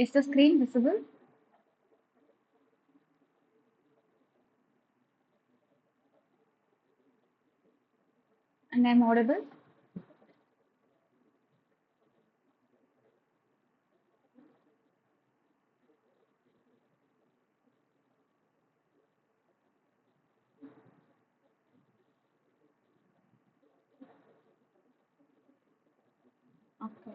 Is the screen visible? And I'm audible? Okay.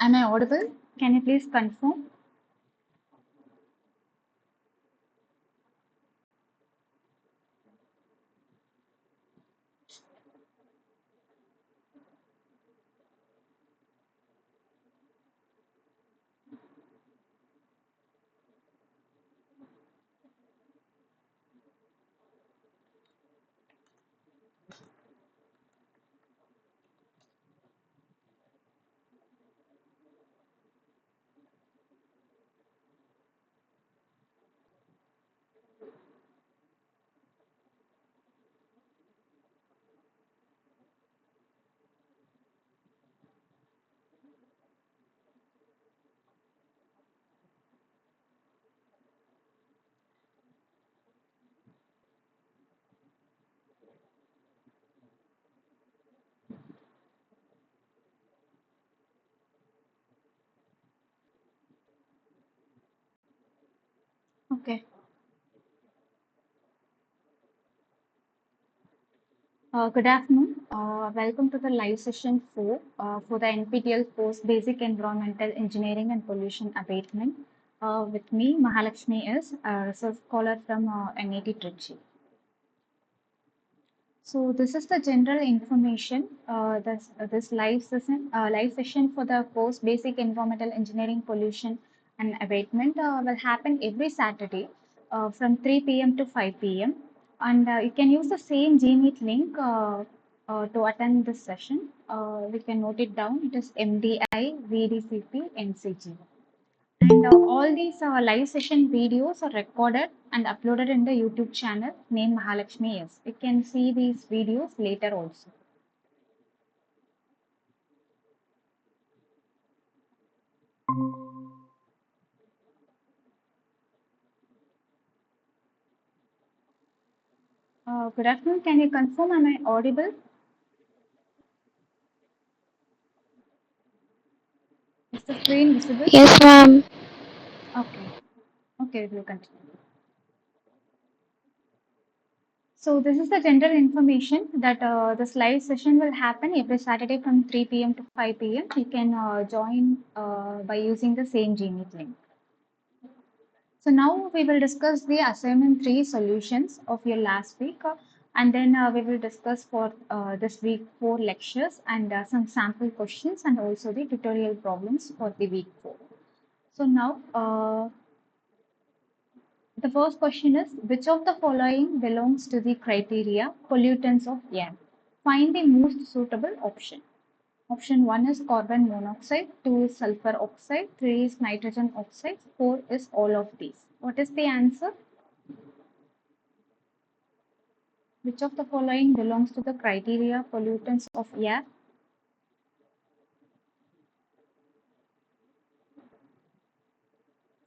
Am I audible? Can you please confirm? Okay. Good afternoon. Welcome to the live session 4 for the NPTEL course Basic Environmental Engineering and Pollution Abatement. With me, Mahalakshmi S, a research scholar from NIT-Trichy. So this is the general information. This live session for the course Basic Environmental Engineering, Pollution and Abatement will happen every Saturday from 3 p.m. to 5 p.m. And you can use the same Gmeet link to attend this session. We can note it down. It is MDI VDCP NCG. And all these live session videos are recorded and uploaded in the YouTube channel named Mahalakshmi S. You can see these videos later also. Good afternoon. Can you confirm? Am I audible? Is the screen visible? Yes, ma'am. Okay. Okay, we'll continue. So this is the general information that this live session will happen every Saturday from 3 p.m. to 5 p.m. You can join by using the same Gmeet link. So now we will discuss the assignment 3 solutions of your last week, and then we will discuss for this week 4 lectures and some sample questions and also the tutorial problems for the week 4. So now the first question is, which of the following belongs to the criteria pollutants of air? Find the most suitable option. Option 1 is carbon monoxide, 2 is sulfur oxide, 3 is nitrogen oxide, 4 is all of these. What is the answer? Which of the following belongs to the criteria pollutants of air?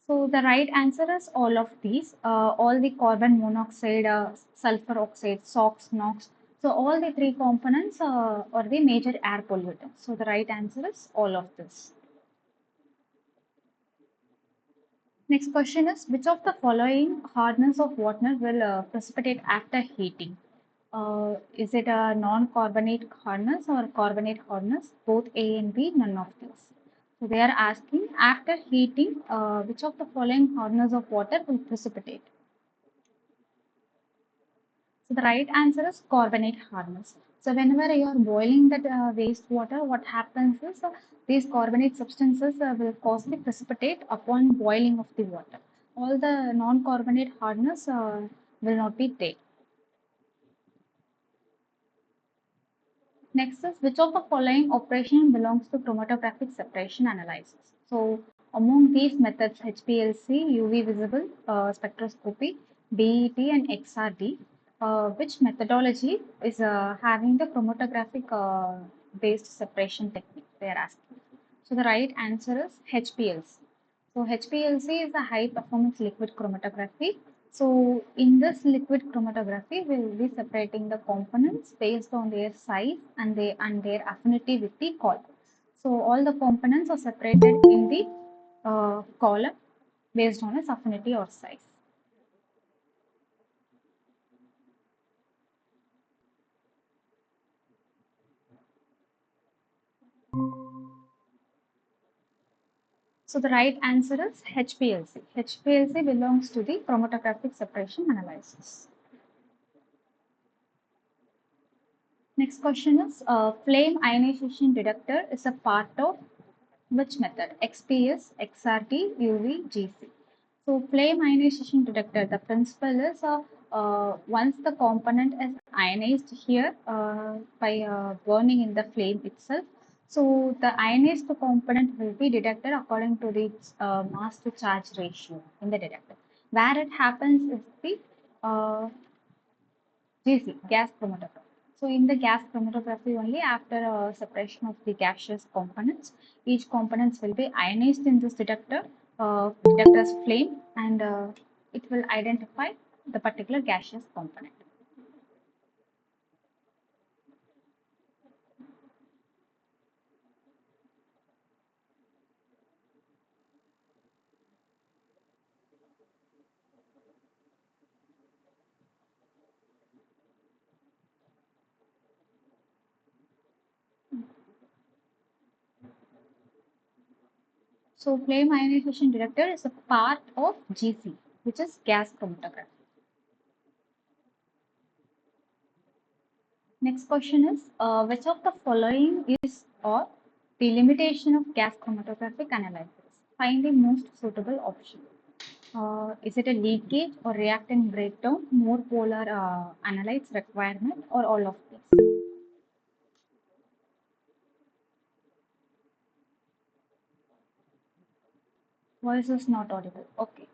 So the right answer is all of these. All the carbon monoxide, sulfur oxide, SOx, NOx. So all the three components are the major air pollutants. So the right answer is all of this. Next question is, which of the following hardness of water will precipitate after heating? Is it a non-carbonate hardness or carbonate hardness? Both A and B, none of these. So they are asking after heating, which of the following hardness of water will precipitate? So the right answer is carbonate hardness. So whenever you are boiling that wastewater, what happens is these carbonate substances will cause the precipitate upon boiling of the water. All the non-carbonate hardness will not be there. Next is which of the following operation belongs to chromatographic separation analysis? So among these methods, HPLC, UV visible spectroscopy, BET and XRD, which methodology is having the chromatographic based separation technique they are asking. So the right answer is HPLC. So HPLC is a high performance liquid chromatography. So in this liquid chromatography, we will be separating the components based on their size and their affinity with the column. So all the components are separated in the column based on its affinity or size. So the right answer is HPLC. HPLC belongs to the chromatographic separation analysis. Next question is flame ionization detector is a part of which method? XPS, XRT, UV, GC. So flame ionization detector, the principle is once the component is ionized here by burning in the flame itself, so the ionized component will be detected according to the mass to charge ratio in the detector. Where it happens is the GC, gas chromatography. So in the gas chromatography only after separation of the gaseous components, each components will be ionized in this detector, detector's flame, and it will identify the particular gaseous component. So flame ionization detector is a part of GC, which is gas chromatography. Next question is, which of the following is or the limitation of gas chromatographic analysis? Find the most suitable option. Is it a leakage or reactant breakdown, more polar analytes requirement, or all of these? Voice is not audible. Okay.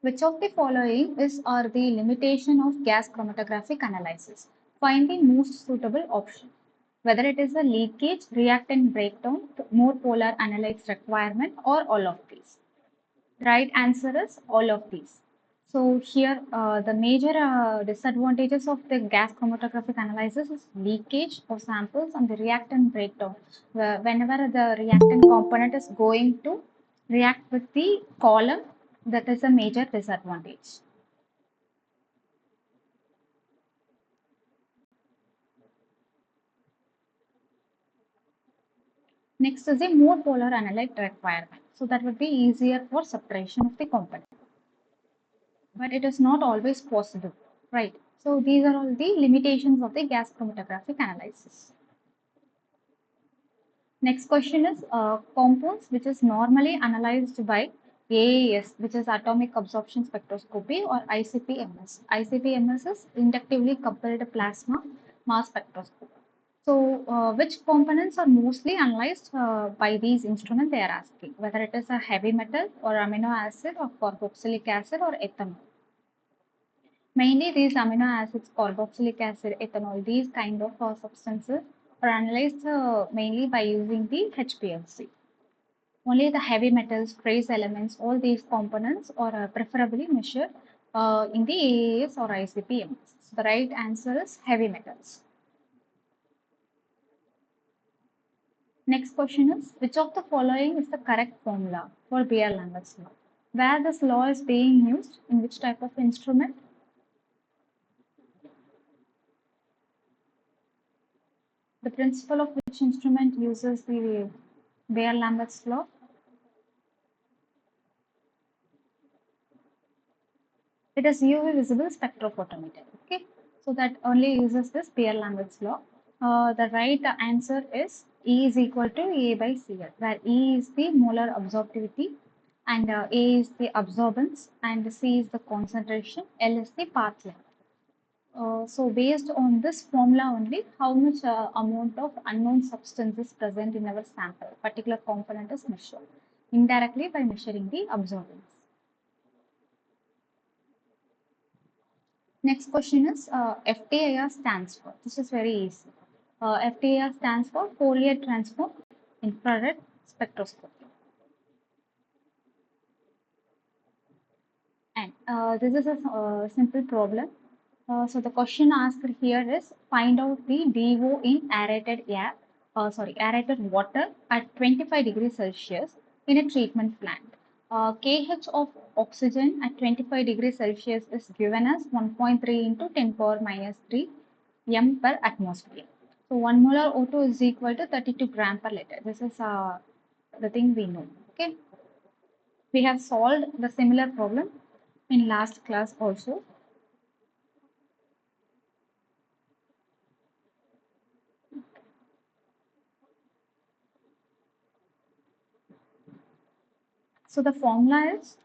Which of the following is or the limitation of gas chromatographic analysis? Find the most suitable option. Whether it is a leakage, reactant breakdown, more polar analytes requirement, or all of these. The right answer is all of these. So here the major disadvantages of the gas chromatographic analysis is leakage of samples and the reactant breakdown. Whenever the reactant component is going to react with the column, that is a major disadvantage. Next is a more polar analyte requirement. So that would be easier for separation of the component. But it is not always possible, right? So these are all the limitations of the gas chromatographic analysis. Next question is compounds which is normally analyzed by AAS, which is atomic absorption spectroscopy, or ICP-MS. ICP-MS is inductively coupled plasma mass spectroscopy. So which components are mostly analyzed by these instruments they are asking, whether it is a heavy metal or amino acid or carboxylic acid or ethanol. Mainly these amino acids, carboxylic acid, ethanol, these kind of substances are analyzed mainly by using the HPLC. Only the heavy metals, trace elements, all these components are preferably measured in the AAS or ICP-MS. So the right answer is heavy metals. Next question is, which of the following is the correct formula for Beer-Langer's law? Where this law is being used, in which type of instrument? The principle of which instrument uses the Beer-Lambert's law? It is UV visible spectrophotometer. Okay, so that only uses this Beer-Lambert's law. The right answer is E is equal to A by Cl, where E is the molar absorptivity, and A is the absorbance, and C is the concentration, L is the path length. So based on this formula only, how much amount of unknown substance is present in our sample, particular component is measured indirectly by measuring the absorbance. Next question is FTIR stands for. This is very easy. FTIR stands for Fourier transform infrared spectroscopy. And this is a simple problem. So the question asked here is find out the DO in aerated air, aerated water at 25 degrees Celsius in a treatment plant. KH of oxygen at 25 degrees Celsius is given as 1.3 into 10 power minus 3 m per atmosphere. So 1 molar O2 is equal to 32 gram per liter. This is the thing we know. Okay. We have solved the similar problem in last class also. So the formula is,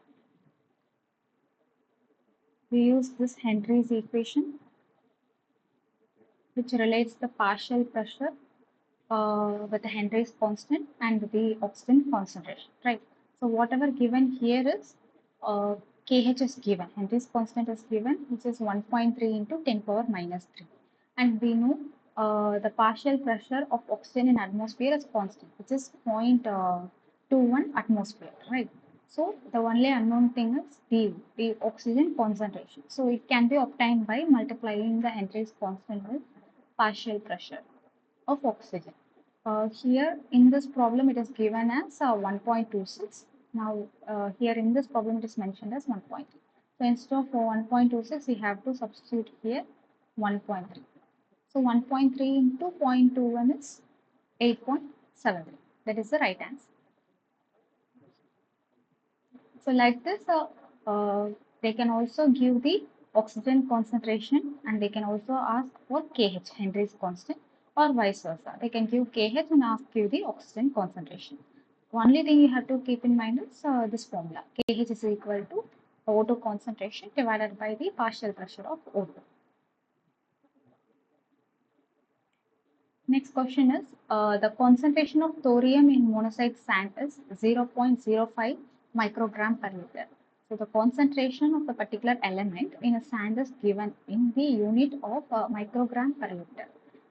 we use this Henry's equation, which relates the partial pressure with the Henry's constant and the oxygen concentration, right? So whatever given here is KH is given, Henry's constant is given, which is 1.3 into 10 power minus 3. And we know the partial pressure of oxygen in atmosphere is constant, which is 0.21 atmosphere, right? So the only unknown thing is the oxygen concentration. So it can be obtained by multiplying the Henry's constant with partial pressure of oxygen. Here in this problem it is given as 1.26. Now here in this problem it is mentioned as 1.3. So instead of 1.26 we have to substitute here 1.3. So 1.3 into 0.21 is 8.73. That is the right answer. So like this, they can also give the oxygen concentration and they can also ask for KH, Henry's constant, or vice versa. They can give KH and ask you the oxygen concentration. Only thing you have to keep in mind is this formula. KH is equal to O2 concentration divided by the partial pressure of O2. Next question is, the concentration of thorium in monazite sand is 0.05 microgram per liter. So the concentration of a particular element in a sand is given in the unit of microgram per liter.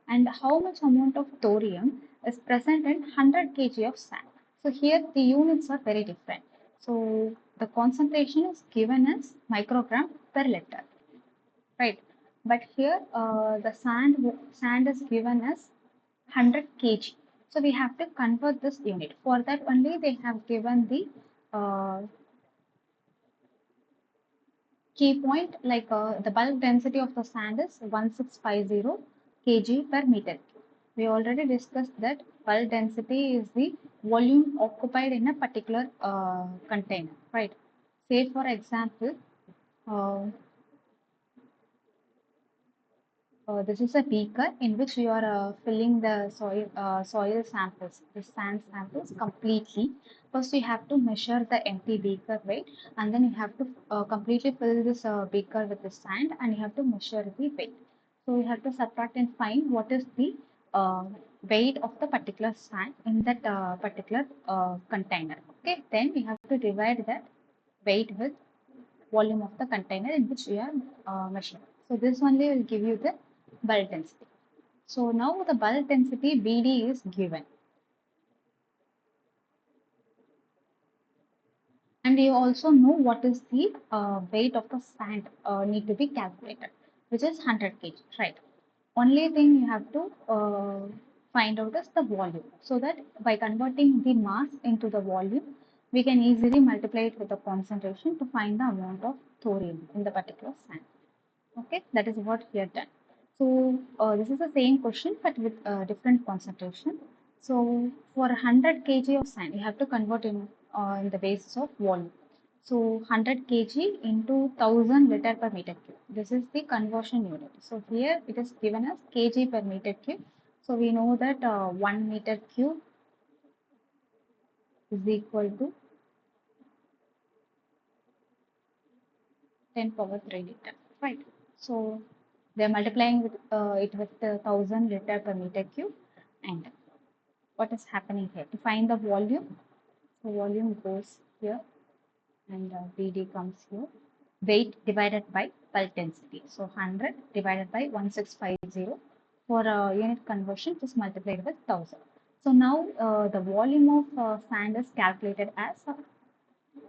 And how much amount of thorium is present in 100 kg of sand? So here the units are very different. So the concentration is given as microgram per liter, right? But here the sand is given as 100 kg. So we have to convert this unit. For that only they have given the key point, like the bulk density of the sand is 1650 kg per meter. We already discussed that bulk density is the volume occupied in a particular container, right? Say for example, uh, this is a beaker in which you are filling the soil samples, the sand samples completely. First, you have to measure the empty beaker weight, and then you have to completely fill this beaker with the sand, and you have to measure the weight. So you have to subtract and find what is the uh, weight of the particular sand in that particular container. Okay, then you have to divide that weight with volume of the container in which we are measuring. So this only will give you the bulk density. So now the bulk density BD is given. And you also know what is the weight of the sand need to be calculated, which is 100 kg, right? Only thing you have to find out is the volume. So that by converting the mass into the volume, we can easily multiply it with the concentration to find the amount of thorium in the particular sand. Okay, that is what we have done. So this is the same question but with different concentration. So for 100 kg of sand, you have to convert in the basis of volume. So 100 kg into 1000 liter per meter cube. This is the conversion unit. So here it is given as kg per meter cube. So we know that 1 meter cube is equal to 10 power 3 liter, right? So they're multiplying with, it with 1000 liter per meter cube. And what is happening here? To find the volume, so volume goes here and VD comes here. Weight divided by bulk density. So 100 divided by 1650. For unit conversion, just multiplied with 1000. So now the volume of sand is calculated as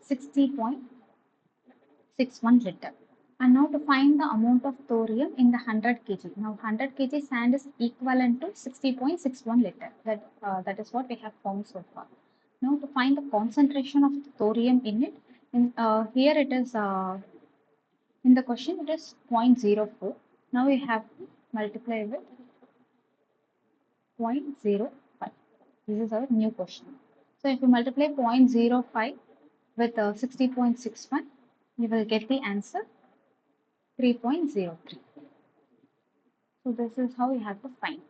60.61 liter. And now to find the amount of thorium in the 100 kg. Now 100 kg sand is equivalent to 60.61 liter. That is what we have found so far. Now to find the concentration of thorium in it, here it is in the question it is 0.04. Now we have to multiply with 0.05. This is our new question. So if you multiply 0.05 with 60.61, you will get the answer 3.03. So this is how you have to find.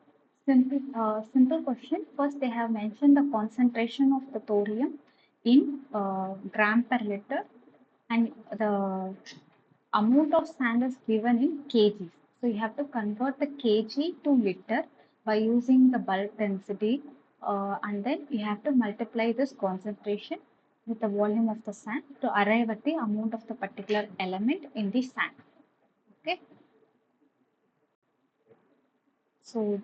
Simple question. First, they have mentioned the concentration of the thorium in gram per liter, and the amount of sand is given in kgs. So you have to convert the kg to liter by using the bulk density, and then you have to multiply this concentration with the volume of the sand to arrive at the amount of the particular element in the sand. Okay. So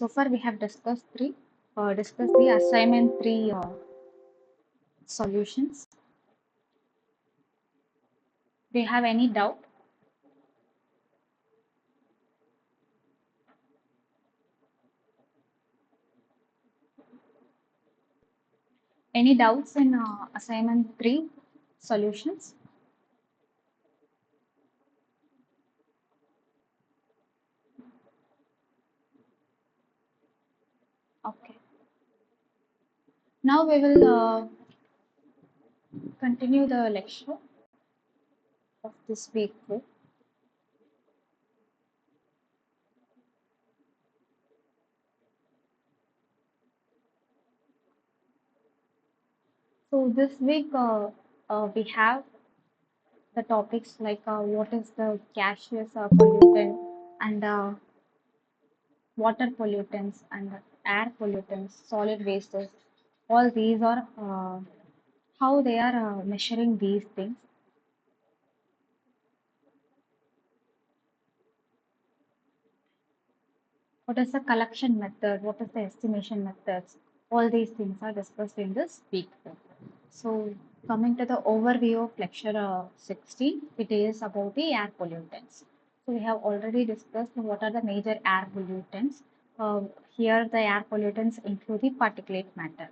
far we have discussed the assignment 3 solutions. Do you have any doubt? Any doubts in assignment 3 solutions? Okay. Now we will continue the lecture of this week. So this week we have the topics like what is the gaseous pollutant and water pollutants and air pollutants, solid wastes. All these are how they are measuring these things. What is the collection method? What is the estimation methods? All these things are discussed in this week. So coming to the overview of lecture 16, it is about the air pollutants. So we have already discussed what are the major air pollutants. Here the air pollutants include the particulate matter.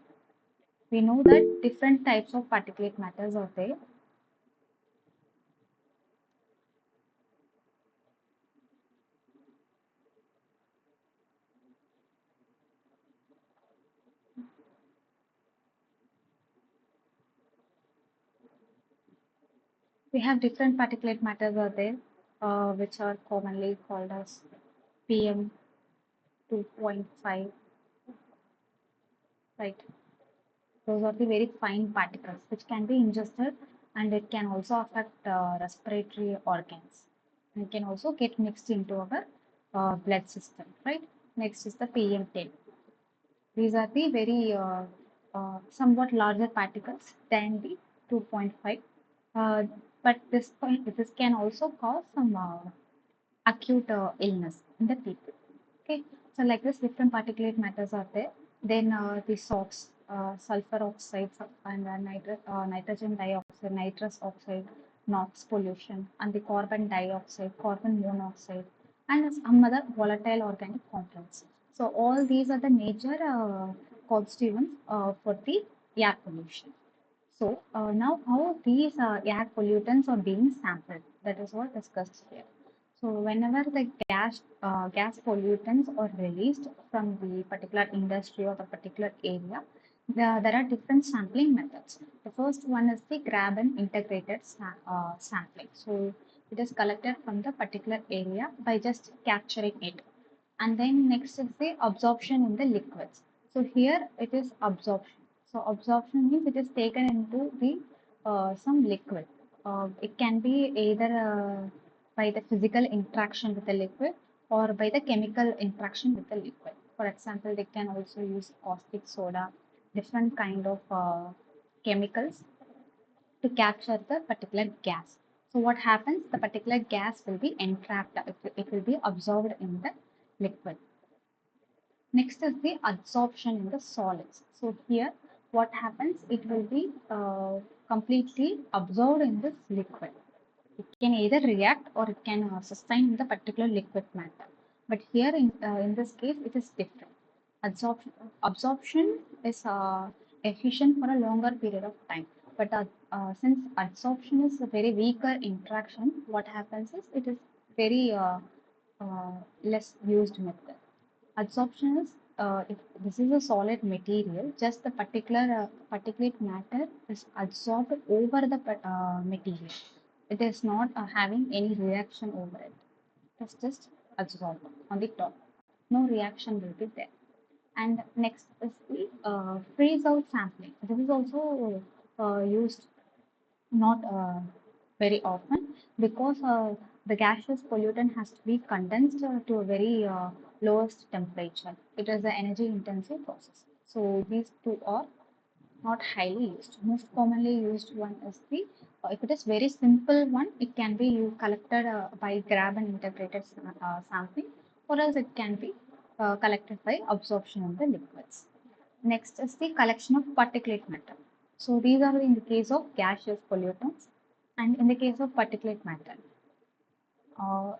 We know that different types of particulate matters are there. We have different particulate matters are there, which are commonly called as PM 2.5, right? Those are the very fine particles which can be ingested and it can also affect respiratory organs and can also get mixed into our blood system, right? Next is the PM10. These are the very somewhat larger particles than the 2.5. Uh, but this can also cause some acute illness in the people. Okay, so like this, different particulate matters are there. Then the SOx, sulfur oxides and nitrogen dioxide, nitrous oxide, NOx pollution, and the carbon dioxide, carbon monoxide, and some other volatile organic compounds. So all these are the major constituents for the air pollution. So now how these air pollutants are being sampled, that is what discussed here. So whenever the gas pollutants are released from the particular industry or the particular area, there are different sampling methods. The first one is the grab and integrated sampling. So it is collected from the particular area by just capturing it. And then next is the absorption in the liquids. So here it is absorption. So absorption means it is taken into the some liquid. It can be either by the physical interaction with the liquid or by the chemical interaction with the liquid. For example, they can also use caustic soda, different kind of chemicals to capture the particular gas. So what happens? The particular gas will be entrapped. It will be absorbed in the liquid. Next is the adsorption in the solids. So here what happens? It will be completely absorbed in this liquid. It can either react or it can sustain in the particular liquid matter. But here in this case it is different. Absorption is efficient for a longer period of time. But since adsorption is a very weaker interaction, what happens is it is very less used method. Adsorption is if this is a solid material, just the particular particulate matter is absorbed over the material. It is not having any reaction over it. It's just absorbed on the top. No reaction will be there. And next is the freeze out sampling. This is also used not very often because the gaseous pollutant has to be condensed to a very lowest temperature. It is an energy intensive process. So these two are not highly used. Most commonly used one is the if it is very simple one, it can be collected by grab and integrated sampling, or else it can be collected by absorption of the liquids. Next is the collection of particulate matter. So these are in the case of gaseous pollutants, and in the case of particulate matter, uh,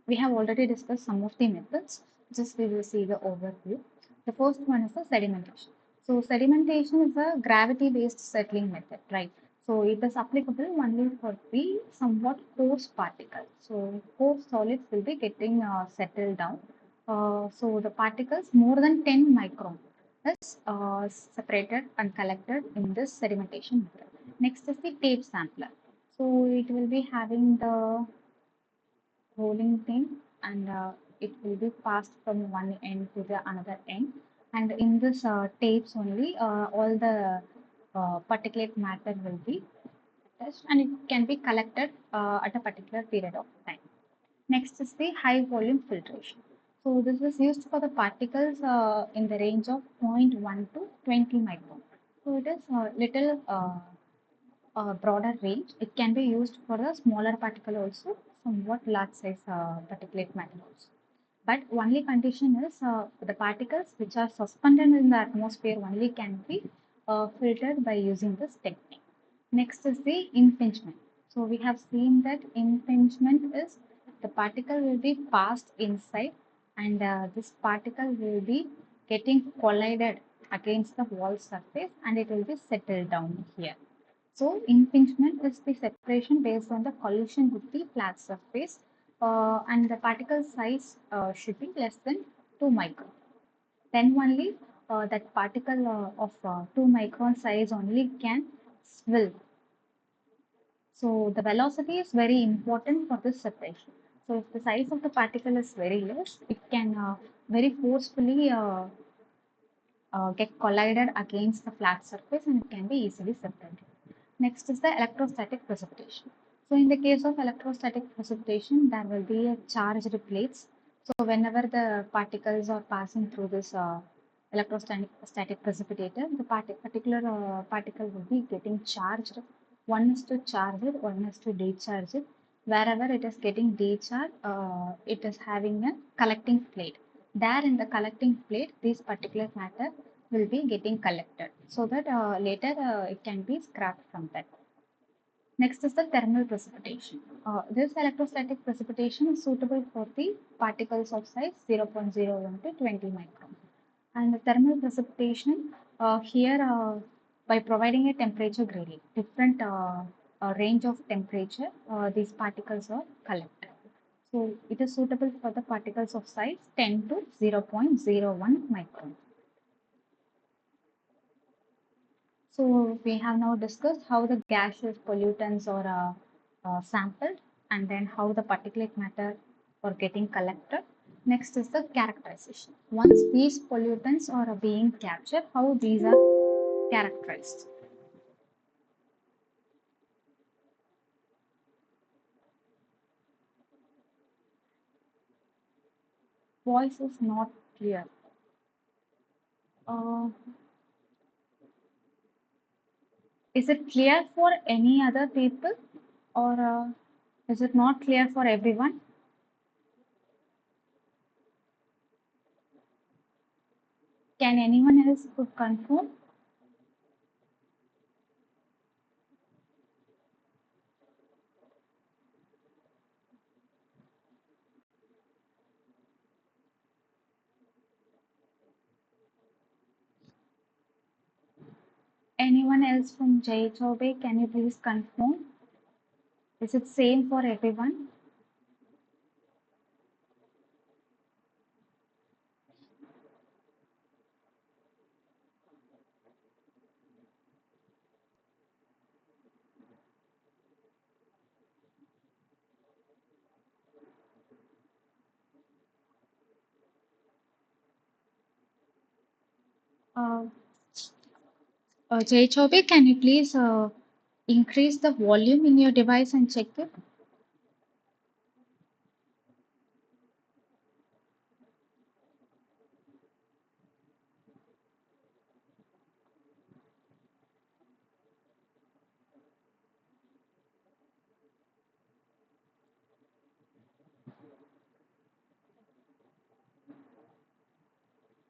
we have already discussed some of the methods. Just we will see the overview. The first one is the sedimentation. So sedimentation is a gravity-based settling method, right? So it is applicable only for the somewhat coarse particles. So coarse solids will be getting settled down. So the particles more than 10 micron is separated and collected in this sedimentation method. Next is the tape sampler. So it will be having the rolling thing, and it will be passed from one end to the another end, and in this tapes only all the particulate matter will be attached and it can be collected at a particular period of time. Next is the high volume filtration. So this is used for the particles in the range of zero point 0.1 to 20 micron. So it is a little broader range. It can be used for a smaller particle also, somewhat large size particulate matter also. But only condition is the particles which are suspended in the atmosphere only can be filtered by using this technique. Next is the impingement. So we have seen that impingement is the particle will be passed inside, and this particle will be getting collided against the wall surface and it will be settled down here. So impingement is the separation based on the collision with the flat surface, and the particle size should be less than 2 micron. Then only that particle of 2 micron size only can swivel. So the velocity is very important for this separation. So if the size of the particle is very less, it can very forcefully get collided against the flat surface and it can be easily separated. Next is the electrostatic precipitation. So in the case of electrostatic precipitation, there will be a charged plates. So whenever the particles are passing through this electrostatic precipitator, the particular particle will be getting charged. One is to charge it, one is to decharge it. Wherever it is getting decharged, it is having a collecting plate. There in the collecting plate, this particular matter will be getting collected so that later it can be scrapped from that. Next is the thermal precipitation. This electrostatic precipitation is suitable for the particles of size 0.01 to 20 micron. And the thermal precipitation here by providing a temperature gradient, different range of temperature, these particles are collected. So it is suitable for the particles of size 10 to 0.01 micron. So we have now discussed how the gaseous pollutants are sampled, and then how the particulate matter are getting collected. Next is the characterization. Once these pollutants are being captured, how these are characterized. Voice is not clear. Uh, is it clear for any other people, or is it not clear for everyone? Can anyone else could confirm? Anyone else from JHOB, can you please confirm? Is it same for everyone? Uh, JHOB, can you please increase the volume in your device and check it?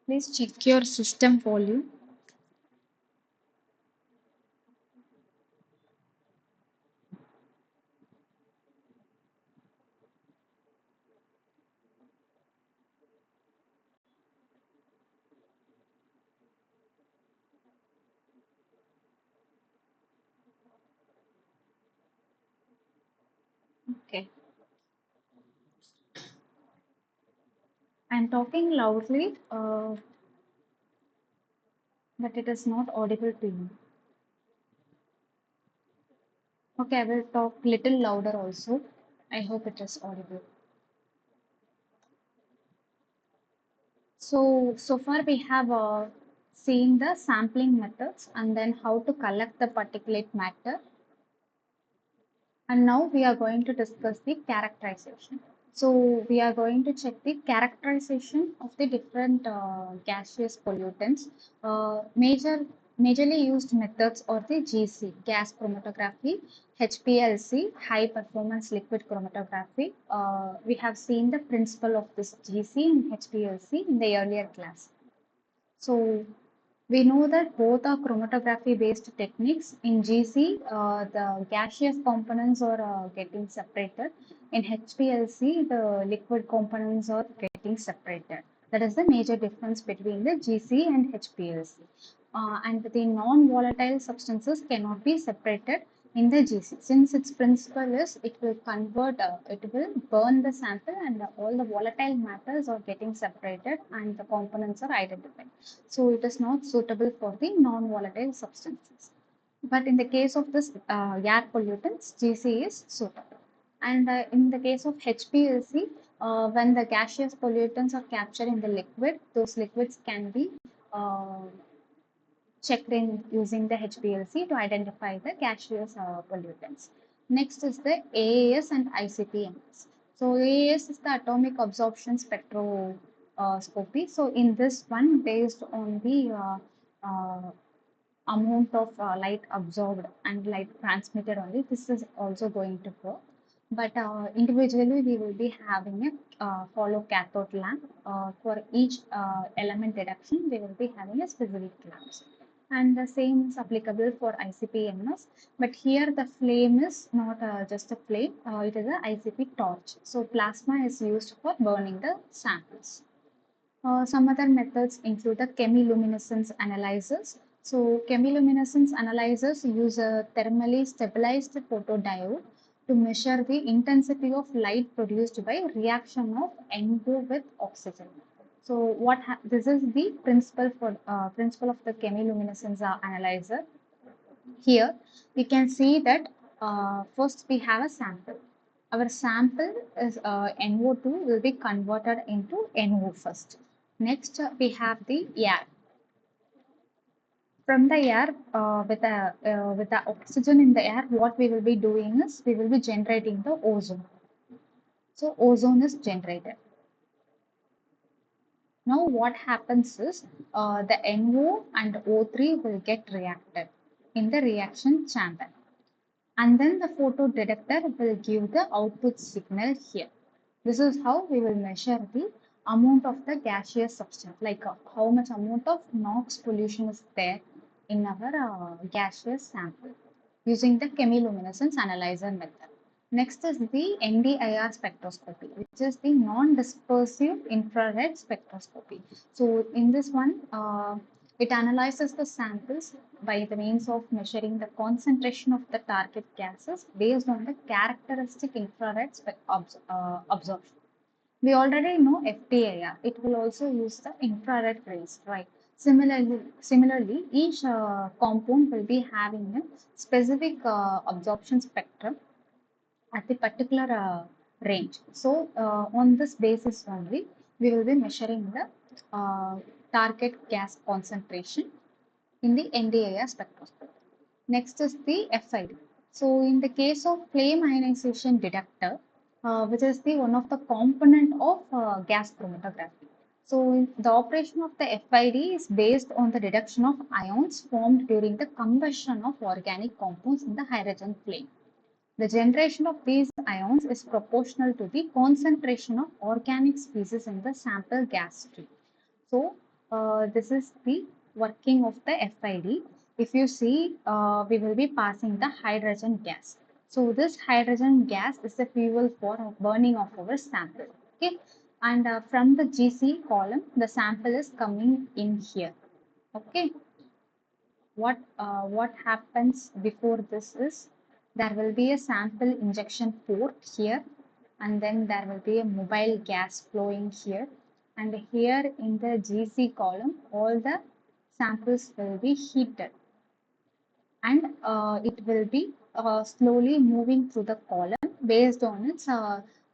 Please check your system volume. Okay. I'm talking loudly, but it is not audible to you. Okay, I will talk little louder also. I hope it is audible. So far we have seen the sampling methods and then how to collect the particulate matter. And now we are going to discuss the characterization. So we are going to check the characterization of the different gaseous pollutants. Majorly used methods are the GC, gas chromatography, HPLC, high performance liquid chromatography. We have seen the principle of this GC and HPLC in the earlier class. So we know that both are chromatography based techniques. In GC, the gaseous components are getting separated. In HPLC, the liquid components are getting separated. That is the major difference between the GC and HPLC. And the non-volatile substances cannot be separated in the GC. Since its principle is it will convert, it will burn the sample, and all the volatile matters are getting separated and the components are identified. So it is not suitable for the non-volatile substances. But in the case of this air pollutants, GC is suitable. And in the case of HPLC, when the gaseous pollutants are captured in the liquid, those liquids can be uh, checked in using the HPLC to identify the gaseous pollutants. Next is the AAS and ICP-MS. So AAS is the atomic absorption spectroscopy. So in this one, based on the amount of light absorbed and light transmitted only, this is also going to work. But individually, we will be having a follow cathode lamp. For each element detection, we will be having a specific lamps. And the same is applicable for ICP-MS. But here the flame is not just a flame, it is an ICP torch. So plasma is used for burning the samples. Some other methods include the chemiluminescence analysis. So chemiluminescence analyzers use a thermally stabilized photodiode to measure the intensity of light produced by reaction of NO with oxygen. So this is the principle of the chemiluminescence analyzer. Here we can see that first we have a sample. Our sample is NO2 will be converted into NO first. Next we have the air. From the air, with the oxygen in the air, what we will be doing is we will be generating the ozone. So ozone is generated. Now what happens is the NO and O3 will get reacted in the reaction chamber, and then the photodetector will give the output signal here. This is how we will measure the amount of the gaseous substance, like how much amount of NOx pollution is there in our gaseous sample using the chemiluminescence analyzer method. Next is the NDIR spectroscopy, which is the non-dispersive infrared spectroscopy. So in this one, it analyzes the samples by the means of measuring the concentration of the target gases based on the characteristic infrared absorption. We already know FTIR. It will also use the infrared rays, right? Similarly, each compound will be having a specific absorption spectrum at the particular range. So, on this basis only, we will be measuring the target gas concentration in the NDIR spectroscopy. Next is the FID. So in the case of flame ionization detector, which is the one of the component of gas chromatography. So the operation of the FID is based on the detection of ions formed during the combustion of organic compounds in the hydrogen flame. The generation of these ions is proportional to the concentration of organic species in the sample gas stream. So this is the working of the FID. If you see, we will be passing the hydrogen gas. So this hydrogen gas is the fuel for burning of our sample. Okay, and from the GC column, the sample is coming in here. Okay, what happens before this is there will be a sample injection port here, and then there will be a mobile gas flowing here, and here in the GC column all the samples will be heated, and it will be slowly moving through the column based on its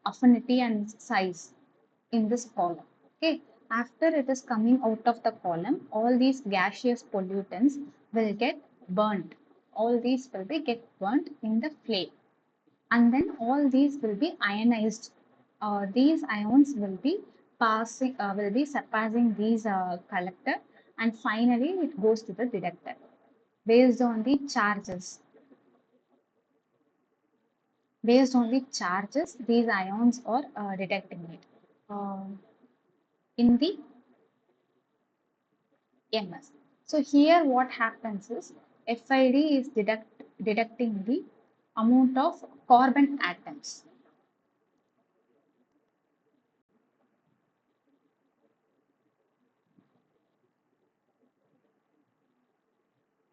affinity and size in this column. Okay, after it is coming out of the column, all these gaseous pollutants will get burnt. All these will be get burnt in the flame, and then all these will be ionized. These ions will be surpassing these collector, and finally it goes to the detector based on the charges. Based on the charges, these ions are detecting it. In the MS. So here what happens is FID is detecting the amount of carbon atoms.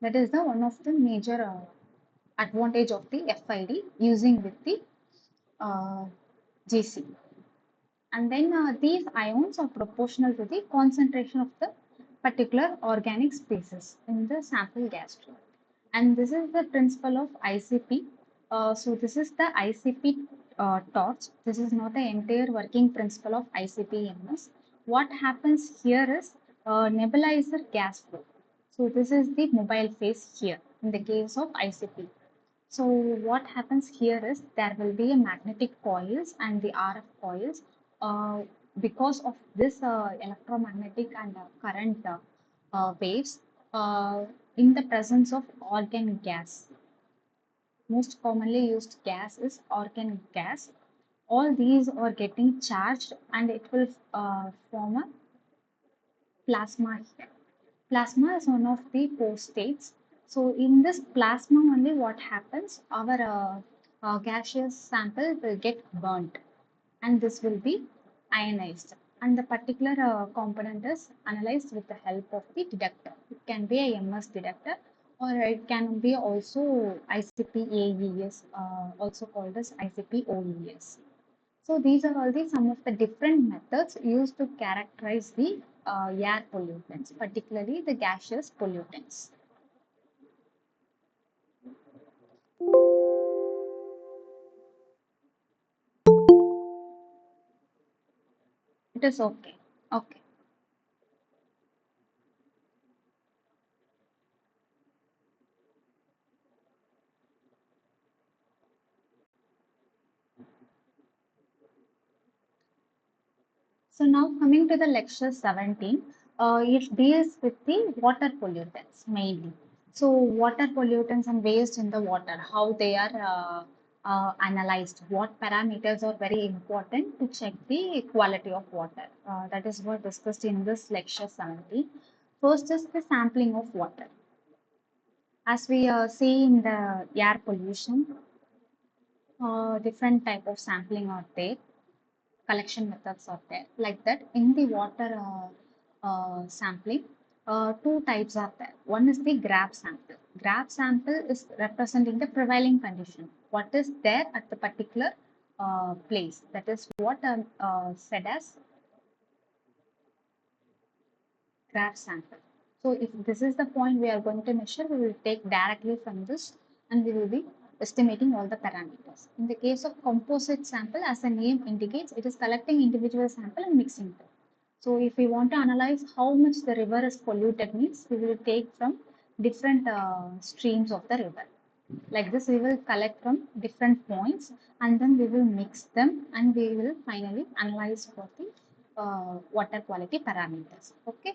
That is the one of the major advantage of the FID using with the uh, GC. And then these ions are proportional to the concentration of the particular organic species in the sample gas stream. And this is the principle of ICP. So this is the ICP torch. This is not the entire working principle of ICP-MS. What happens here is nebulizer gas flow. So this is the mobile phase here in the case of ICP. So what happens here is there will be a magnetic coils and the RF coils. Uh, because of this electromagnetic and current waves in the presence of organic gas. Most commonly used gas is organic gas. All these are getting charged, and it will form a plasma here. Plasma is one of the pore states. So in this plasma only what happens, our gaseous sample will get burnt, and this will be ionized. and the particular component is analyzed with the help of the detector. It can be a MS detector or it can be also ICP-AES, also called as ICP-OES. So these are all the some of the different methods used to characterize the air pollutants, particularly the gaseous pollutants. It is okay. Okay. So now coming to the lecture 17, it deals with the water pollutants mainly. So water pollutants and waste in the water, how they are analyzed, what parameters are very important to check the quality of water. That is what discussed in this lecture 17. First is the sampling of water. As we see in the air pollution, different type of sampling are there, collection methods are there. Like that, in the water sampling, two types are there. One is the graph sample. Graph sample is representing the prevailing condition. What is there at the particular place? That is what said as graph sample. So if this is the point we are going to measure, we will take directly from this and we will be estimating all the parameters. In the case of composite sample, as the name indicates, it is collecting individual sample and mixing them. So if we want to analyze how much the river is polluted means, we will take from different streams of the river. Like this, we will collect from different points and then we will mix them and we will finally analyze for the water quality parameters. Okay.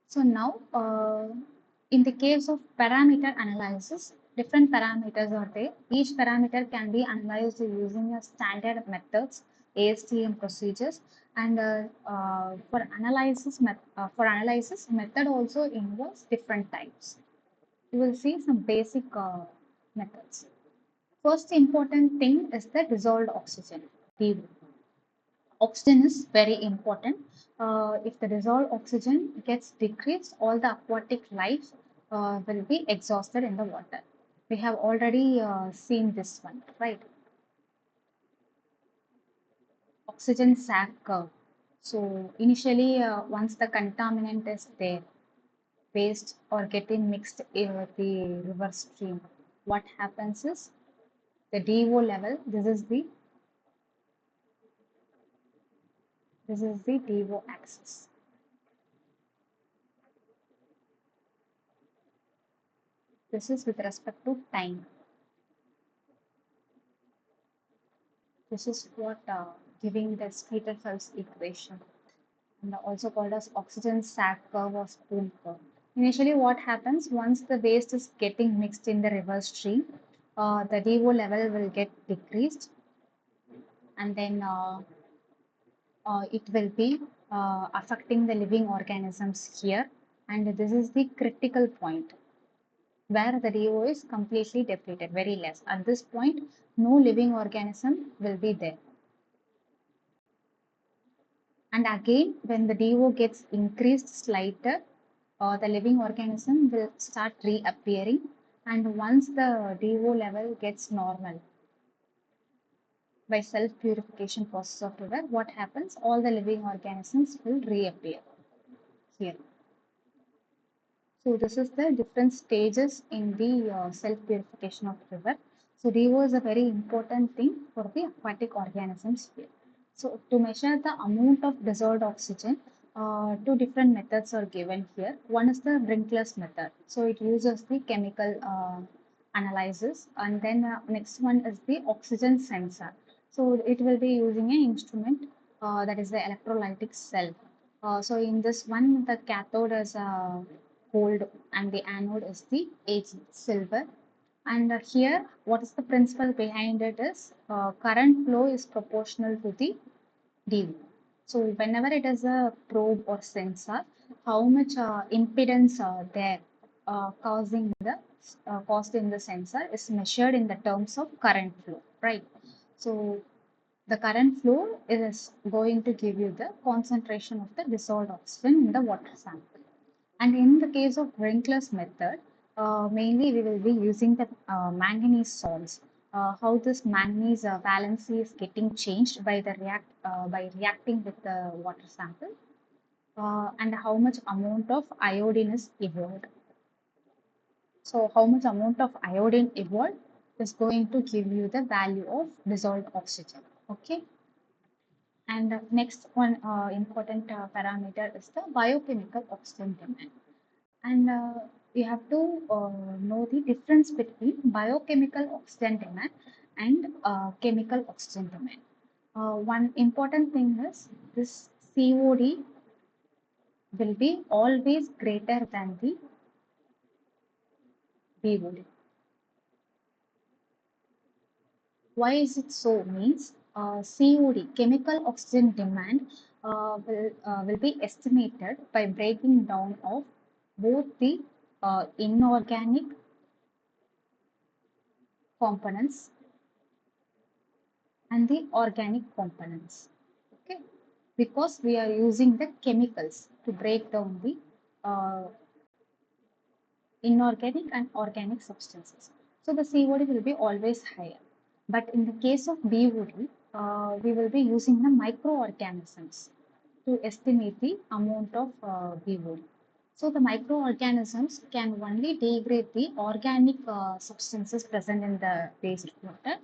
So now, in the case of parameter analysis, different parameters are there. Each parameter can be analyzed using a standard methods, ASTM procedures, and for analysis method also involves different types. You will see some basic methods. First important thing is the dissolved oxygen, DO. Oxygen is very important. If the dissolved oxygen gets decreased, all the aquatic life will be exhausted in the water. We have already seen this one, right? Oxygen sac curve. So initially, once the contaminant is there, waste or getting mixed in the river stream, what happens is the DO level. This is the DO axis. This is with respect to time. This is what giving the Streeter-Phelps equation, and also called as oxygen sac curve or spoon curve. Initially, what happens once the waste is getting mixed in the river stream, the DO level will get decreased, and then it will be affecting the living organisms here. And this is the critical point where the DO is completely depleted, very less. At this point, no living organism will be there. And again, when the DO gets increased slightly, the living organism will start reappearing. And once the DO level gets normal by self-purification process of river, what happens? All the living organisms will reappear here. So this is the different stages in the self-purification of river. So DO is a very important thing for the aquatic organisms here. So to measure the amount of dissolved oxygen, two different methods are given here. One is the Brinkless method. So it uses the chemical analysis, and then next one is the oxygen sensor. So it will be using an instrument that is the electrolytic cell. So in this one, the cathode is gold and the anode is the Ag silver. And here, what is the principle behind it is current flow is proportional to the DV. So whenever it is a probe or sensor, how much impedance there causing the caused in the sensor is measured in the terms of current flow, right? So The current flow is going to give you the concentration of the dissolved oxygen in the water sample. And in the case of Winkler's method, mainly we will be using the manganese salts. How this manganese valency is getting changed by the by reacting with the water sample, and how much amount of iodine is evolved. So how much amount of iodine evolved is going to give you the value of dissolved oxygen. Okay. And next one important parameter is the biochemical oxygen demand. And you have to know the difference between biochemical oxygen demand and chemical oxygen demand. One important thing is this COD will be always greater than the BOD. Why is it so? Means COD, chemical oxygen demand, will be estimated by breaking down of both the inorganic components and the organic components. Okay, because we are using the chemicals to break down the uh, inorganic and organic substances. So the COD will be always higher. But in the case of BOD, we will be using the microorganisms to estimate the amount of BOD. So the microorganisms can only degrade the organic substances present in the wastewater.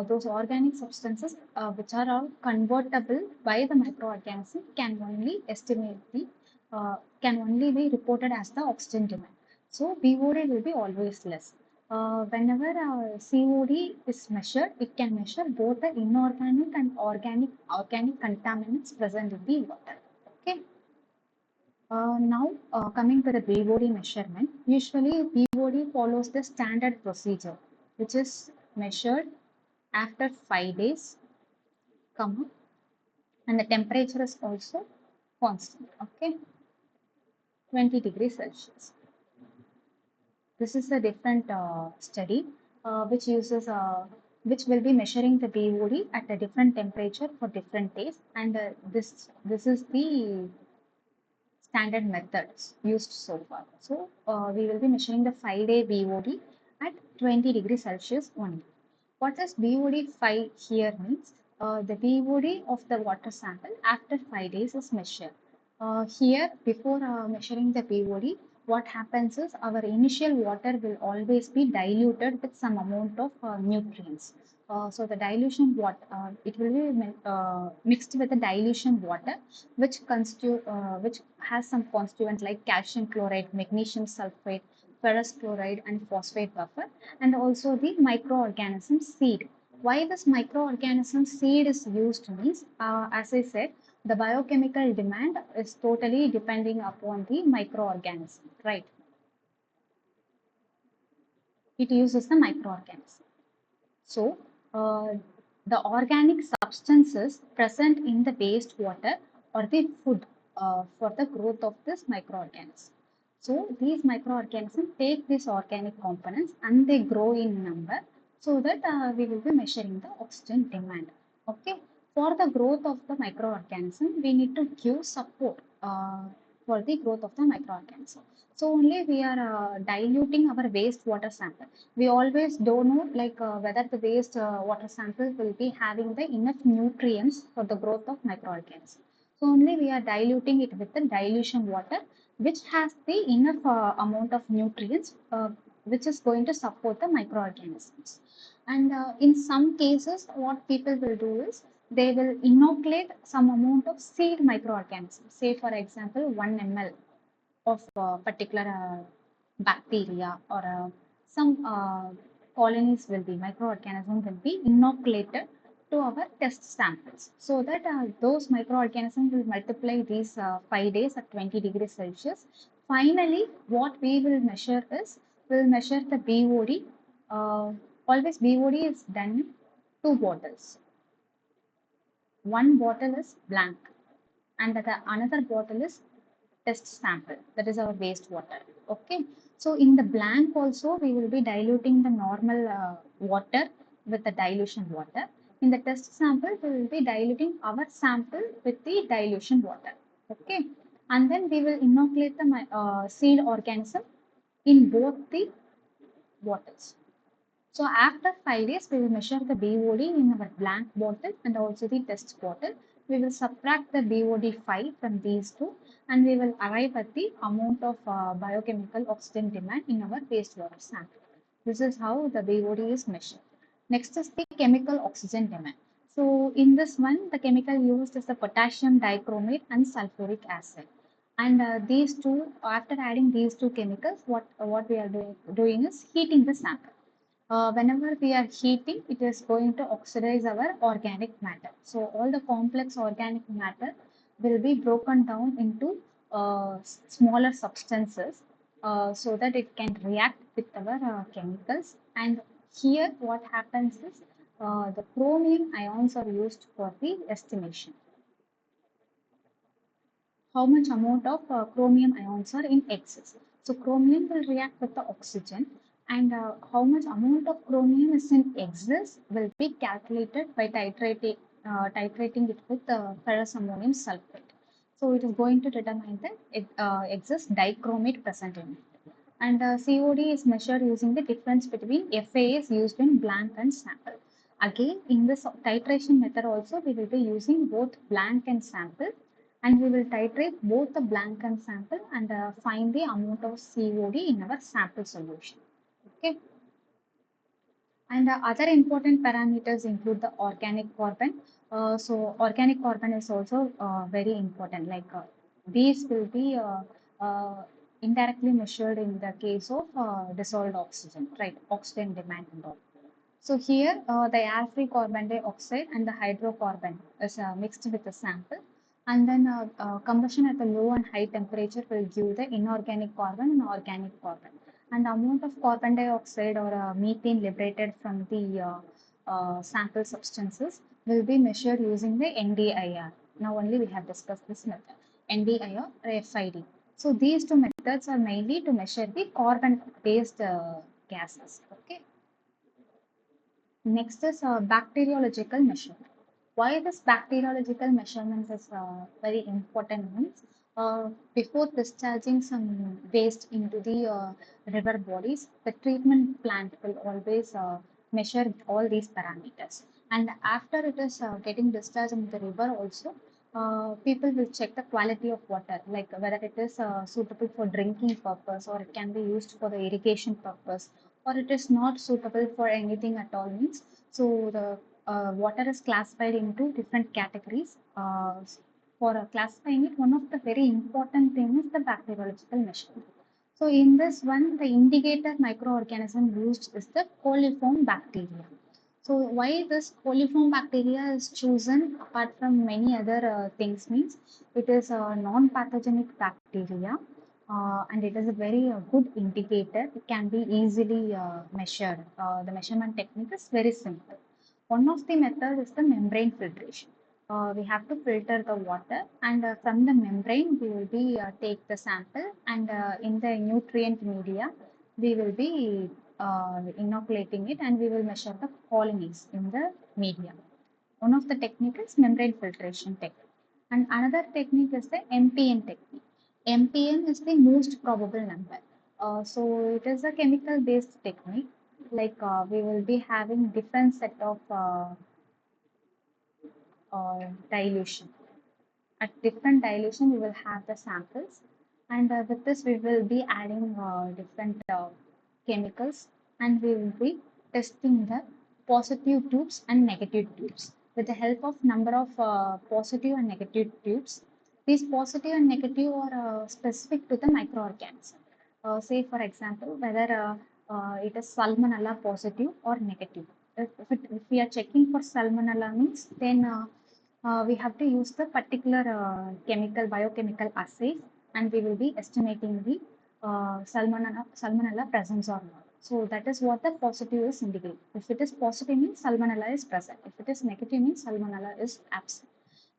Those organic substances which are all convertible by the microorganism can only be reported as the oxygen demand. So BOD will be always less. Whenever COD is measured, it can measure both the inorganic and organic contaminants present in the water. Okay. Now, coming to the BOD measurement, usually BOD follows the standard procedure, which is measured after 5 days, comma, and the temperature is also constant, okay, 20 degrees Celsius. This is a different study which will be measuring the BOD at a different temperature for different days, and this is the standard methods used so far. So we will be measuring the 5-day BOD at 20 degrees Celsius only. What does BOD 5 here means? The BOD of the water sample after 5 days is measured. Here, before measuring the BOD, what happens is our initial water will always be diluted with some amount of nutrients. So the dilution water, it will be mixed with the dilution water, which has some constituent like calcium chloride, magnesium sulfate, ferrous chloride, and phosphate buffer, and also the microorganism seed. Why this microorganism seed is used means, as I said, the biochemical demand is totally depending upon the microorganism, right? It uses the microorganism. So, the organic substances present in the wastewater or the food for the growth of this microorganism. So, these microorganisms take these organic components and they grow in number, so that we will be measuring the oxygen demand. Okay. For the growth of the microorganism, we need to give support for the growth of the microorganism. So only we are diluting our wastewater sample. We always don't know like whether the waste water sample will be having the enough nutrients for the growth of microorganisms. So only we are diluting it with the dilution water, which has the enough amount of nutrients, which is going to support the microorganisms. And in some cases, what people will do is they will inoculate some amount of seed microorganisms. Say, for example, 1 ml of particular bacteria or some colonies will be microorganisms will be inoculated to our test samples, so that those microorganisms will multiply these 5 days at 20 degrees Celsius. Finally, what we will measure is we'll measure the BOD. Always BOD is done in 2 bottles. One bottle is blank and the another bottle is test sample, that is our wastewater. Okay, so in the blank also we will be diluting the normal water with the dilution water. In the test sample, we will be diluting our sample with the dilution water. Okay. And then we will inoculate the seed organism in both the bottles. So after 5 days, we will measure the BOD in our blank bottle and also the test bottle. We will subtract the BOD 5 from these two and we will arrive at the amount of biochemical oxygen demand in our wastewater sample. This is how the BOD is measured. Next is the chemical oxygen demand. So in this one, the chemical used is the potassium dichromate and sulfuric acid. And these two, after adding these two chemicals, what we are doing is heating the sample. Whenever we are heating, it is going to oxidize our organic matter. So all the complex organic matter will be broken down into smaller substances so that it can react with our chemicals. And here what happens is the chromium ions are used for the estimation. How much amount of chromium ions are in excess. So chromium will react with the oxygen and how much amount of chromium is in excess will be calculated by titrating it with ferrous ammonium sulfate. So it is going to determine the excess dichromate present in it. And COD is measured using the difference between FAS used in blank and sample. Again, in this titration method also, we will be using both blank and sample and we will titrate both the blank and sample and find the amount of COD in our sample solution. Okay. And other important parameters include the organic carbon. So organic carbon is also very important. Like these will be uh, indirectly measured in the case of dissolved oxygen, right? Oxygen demand and all. So here the air-free carbon dioxide and the hydrocarbon is mixed with the sample and then combustion at the low and high temperature will give the inorganic carbon and organic carbon. And the amount of carbon dioxide or methane liberated from the sample substances will be measured using the NDIR. Now only we have discussed this method, NDIR or FID. So these two methods are mainly to measure the carbon-based gases. Okay. Next is bacteriological measurement. Why this bacteriological measurement is very important means before discharging some waste into the river bodies, the treatment plant will always measure all these parameters. And after it is getting discharged in the river also, people will check the quality of water, like whether it is suitable for drinking purpose or it can be used for the irrigation purpose or it is not suitable for anything at all means. So the water is classified into different categories. For classifying it, one of the very important thing is the bacteriological measurement. So in this one, the indicator microorganism used is the coliform bacteria. So why this coliform bacteria is chosen apart from many other things means it is a non-pathogenic bacteria and it is a very good indicator. It can be easily measured. The measurement technique is very simple. One of the methods is the membrane filtration. We have to filter the water and from the membrane we will be take the sample and in the nutrient media we will be inoculating it and we will measure the colonies in the media. One of the technique is membrane filtration technique and another technique is the MPN technique. MPN is the most probable number. So it is a chemical based technique like we will be having different set of dilution. At different dilution, we will have the samples, and with this, we will be adding different chemicals, and we will be testing the positive tubes and negative tubes. With the help of number of positive and negative tubes, these positive and negative are specific to the microorganism. Say, for example, whether it is salmonella positive or negative. If we are checking for salmonella means, then we have to use the particular biochemical assays and we will be estimating the salmonella presence or not. So that is what the positive is indicating. If it is positive means salmonella is present. If it is negative means salmonella is absent.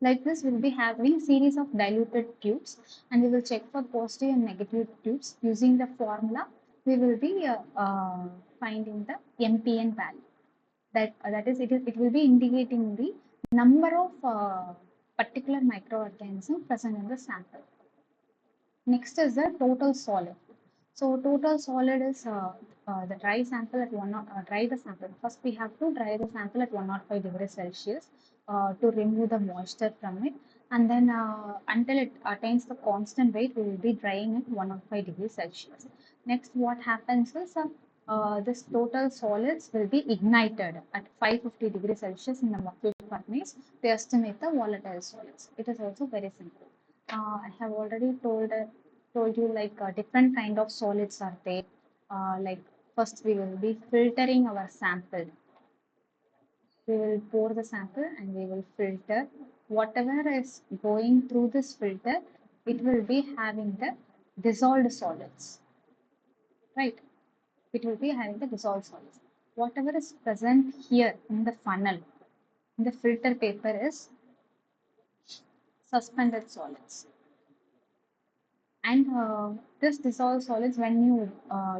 Like this, we will be having series of diluted tubes and we will check for positive and negative tubes using the formula. We will be finding the MPN value. That is, it will be indicating the number of particular microorganisms present in the sample. Next is the total solid. So total solid is the dry sample at dry the sample. First, we have to dry the sample at 105 degrees Celsius to remove the moisture from it, and then until it attains the constant weight, we will be drying at 105 degrees Celsius. Next, what happens is this total solids will be ignited at 550 degrees Celsius in the muffle furnace to estimate the volatile solids. It is also very simple. I have already told you like different kind of solids are there. Like first we will be filtering our sample. We will pour the sample and we will filter. Whatever is going through this filter, it will be having the dissolved solids, right? It will be having the dissolved solids. Whatever is present here in the funnel, in the filter paper is suspended solids. And this dissolved solids, when you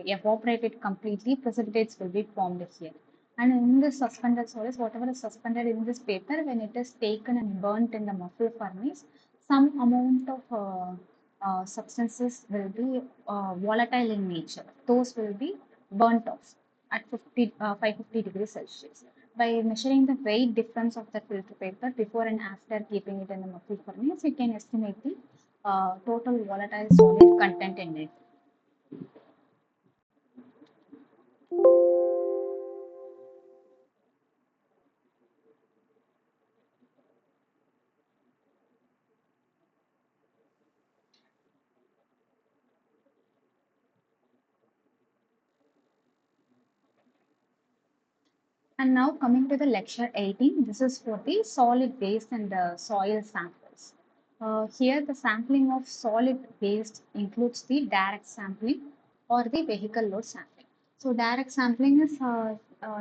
evaporate it completely, precipitates will be formed here. And in this suspended solids, whatever is suspended in this paper, when it is taken and burnt in the muffle furnace, some amount of substances will be volatile in nature. Those will be burnt off at 550 degrees Celsius. By measuring the weight difference of the filter paper before and after keeping it in the muffle furnace, you can estimate the total volatile solid content in it. And now coming to the lecture 18, this is for the solid waste and the soil samples. Here the sampling of solid waste includes the direct sampling or the vehicle load sampling. So direct sampling is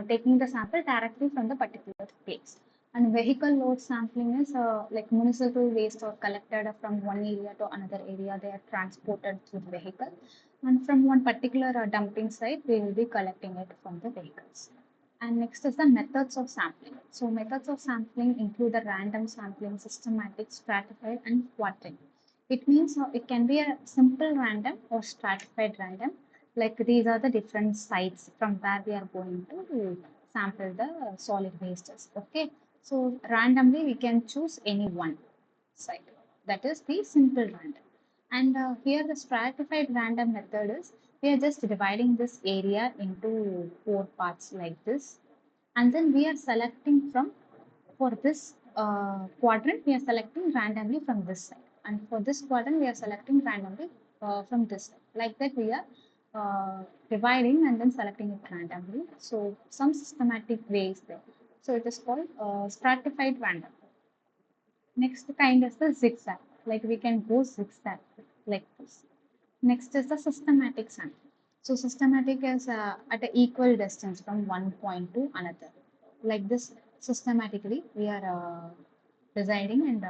taking the sample directly from the particular place. And vehicle load sampling is like municipal waste are collected from one area to another area. They are transported through the vehicle. And from one particular dumping site, we will be collecting it from the vehicles. And next is the methods of sampling. So methods of sampling include the random sampling, systematic, stratified, and quartile. It means it can be a simple random or stratified random. Like these are the different sites from where we are going to sample the solid wastes. Okay. So randomly we can choose any one site. That is the simple random. And here the stratified random method is we are just dividing this area into four parts like this, and then we are selecting from, for this quadrant we are selecting randomly from this side, and for this quadrant we are selecting randomly from this side. Like that we are dividing and then selecting it randomly. So some systematic ways there. So it is called stratified random. Next kind is the zigzag, like we can go zigzag like this. Next is the systematic sampling. So systematic is at an equal distance from one point to another. Like this, systematically we are deciding and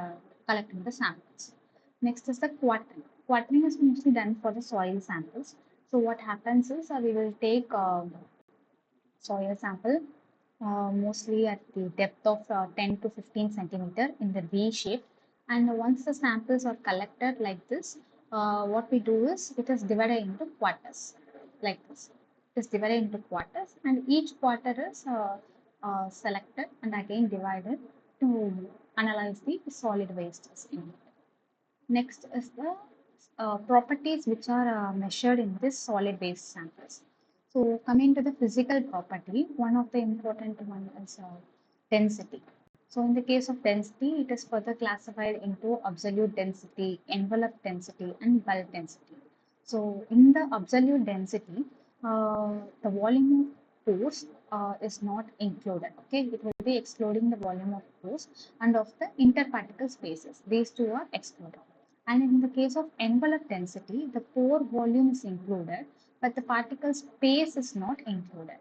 collecting the samples. Next is the quartering. Quartering is mostly done for the soil samples. So what happens is we will take soil sample mostly at the depth of 10 to 15 centimeter in the V shape. And once the samples are collected like this, what we do is it is divided into quarters like this. It is divided into quarters, and each quarter is selected and again divided to analyze the solid wastes in it. Next is the properties which are measured in this solid waste samples. So coming to the physical property, one of the important one is density. So in the case of density, it is further classified into absolute density, envelope density, and bulk density. So in the absolute density, the volume of pores is not included. Okay, it will be excluding the volume of pores and of the interparticle spaces. These two are excluded. And in the case of envelope density, the pore volume is included, but the particle space is not included.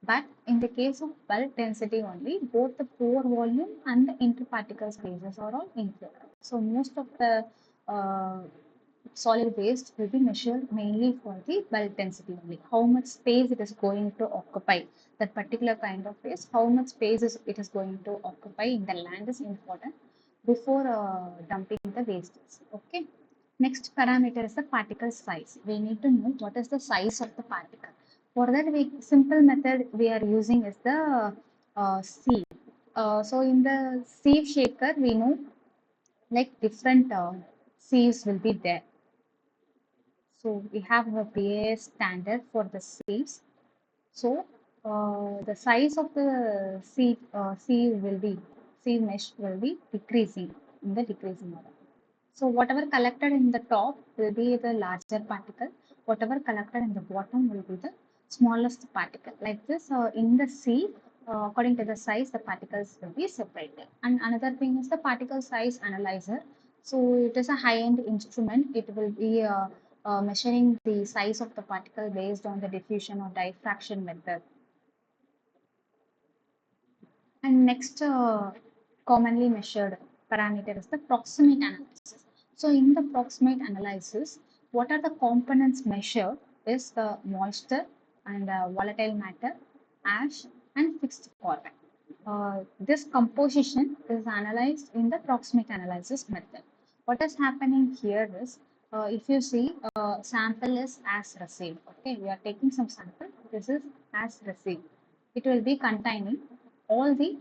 But in the case of bulk density only, both the pore volume and the interparticle spaces are all included. So most of the uh, solid waste will be measured mainly for the bulk density only. How much space it is going to occupy. That particular kind of waste, how much space it is going to occupy in the land is important before dumping the wastes. Okay. Next parameter is the particle size. We need to know what is the size of the particle. For that, simple method we are using is the sieve. So in the sieve shaker, we know like different sieves will be there. So we have a PAS standard for the sieves. So the size of the sieve will be sieve mesh will be decreasing in the decreasing order. So whatever collected in the top will be the larger particle. Whatever collected in the bottom will be the smallest particle. Like this, in the sieve, according to the size, the particles will be separated. And another thing is the particle size analyzer. So it is a high-end instrument. It will be measuring the size of the particle based on the diffusion or diffraction method. And next commonly measured parameter is the proximate analysis. So in the proximate analysis, what are the components measured is the moisture and volatile matter, ash and fixed carbon. This composition is analyzed in the proximate analysis method. What is happening here is, if you see, sample is as received. Okay, we are taking some sample. This is as received. It will be containing all the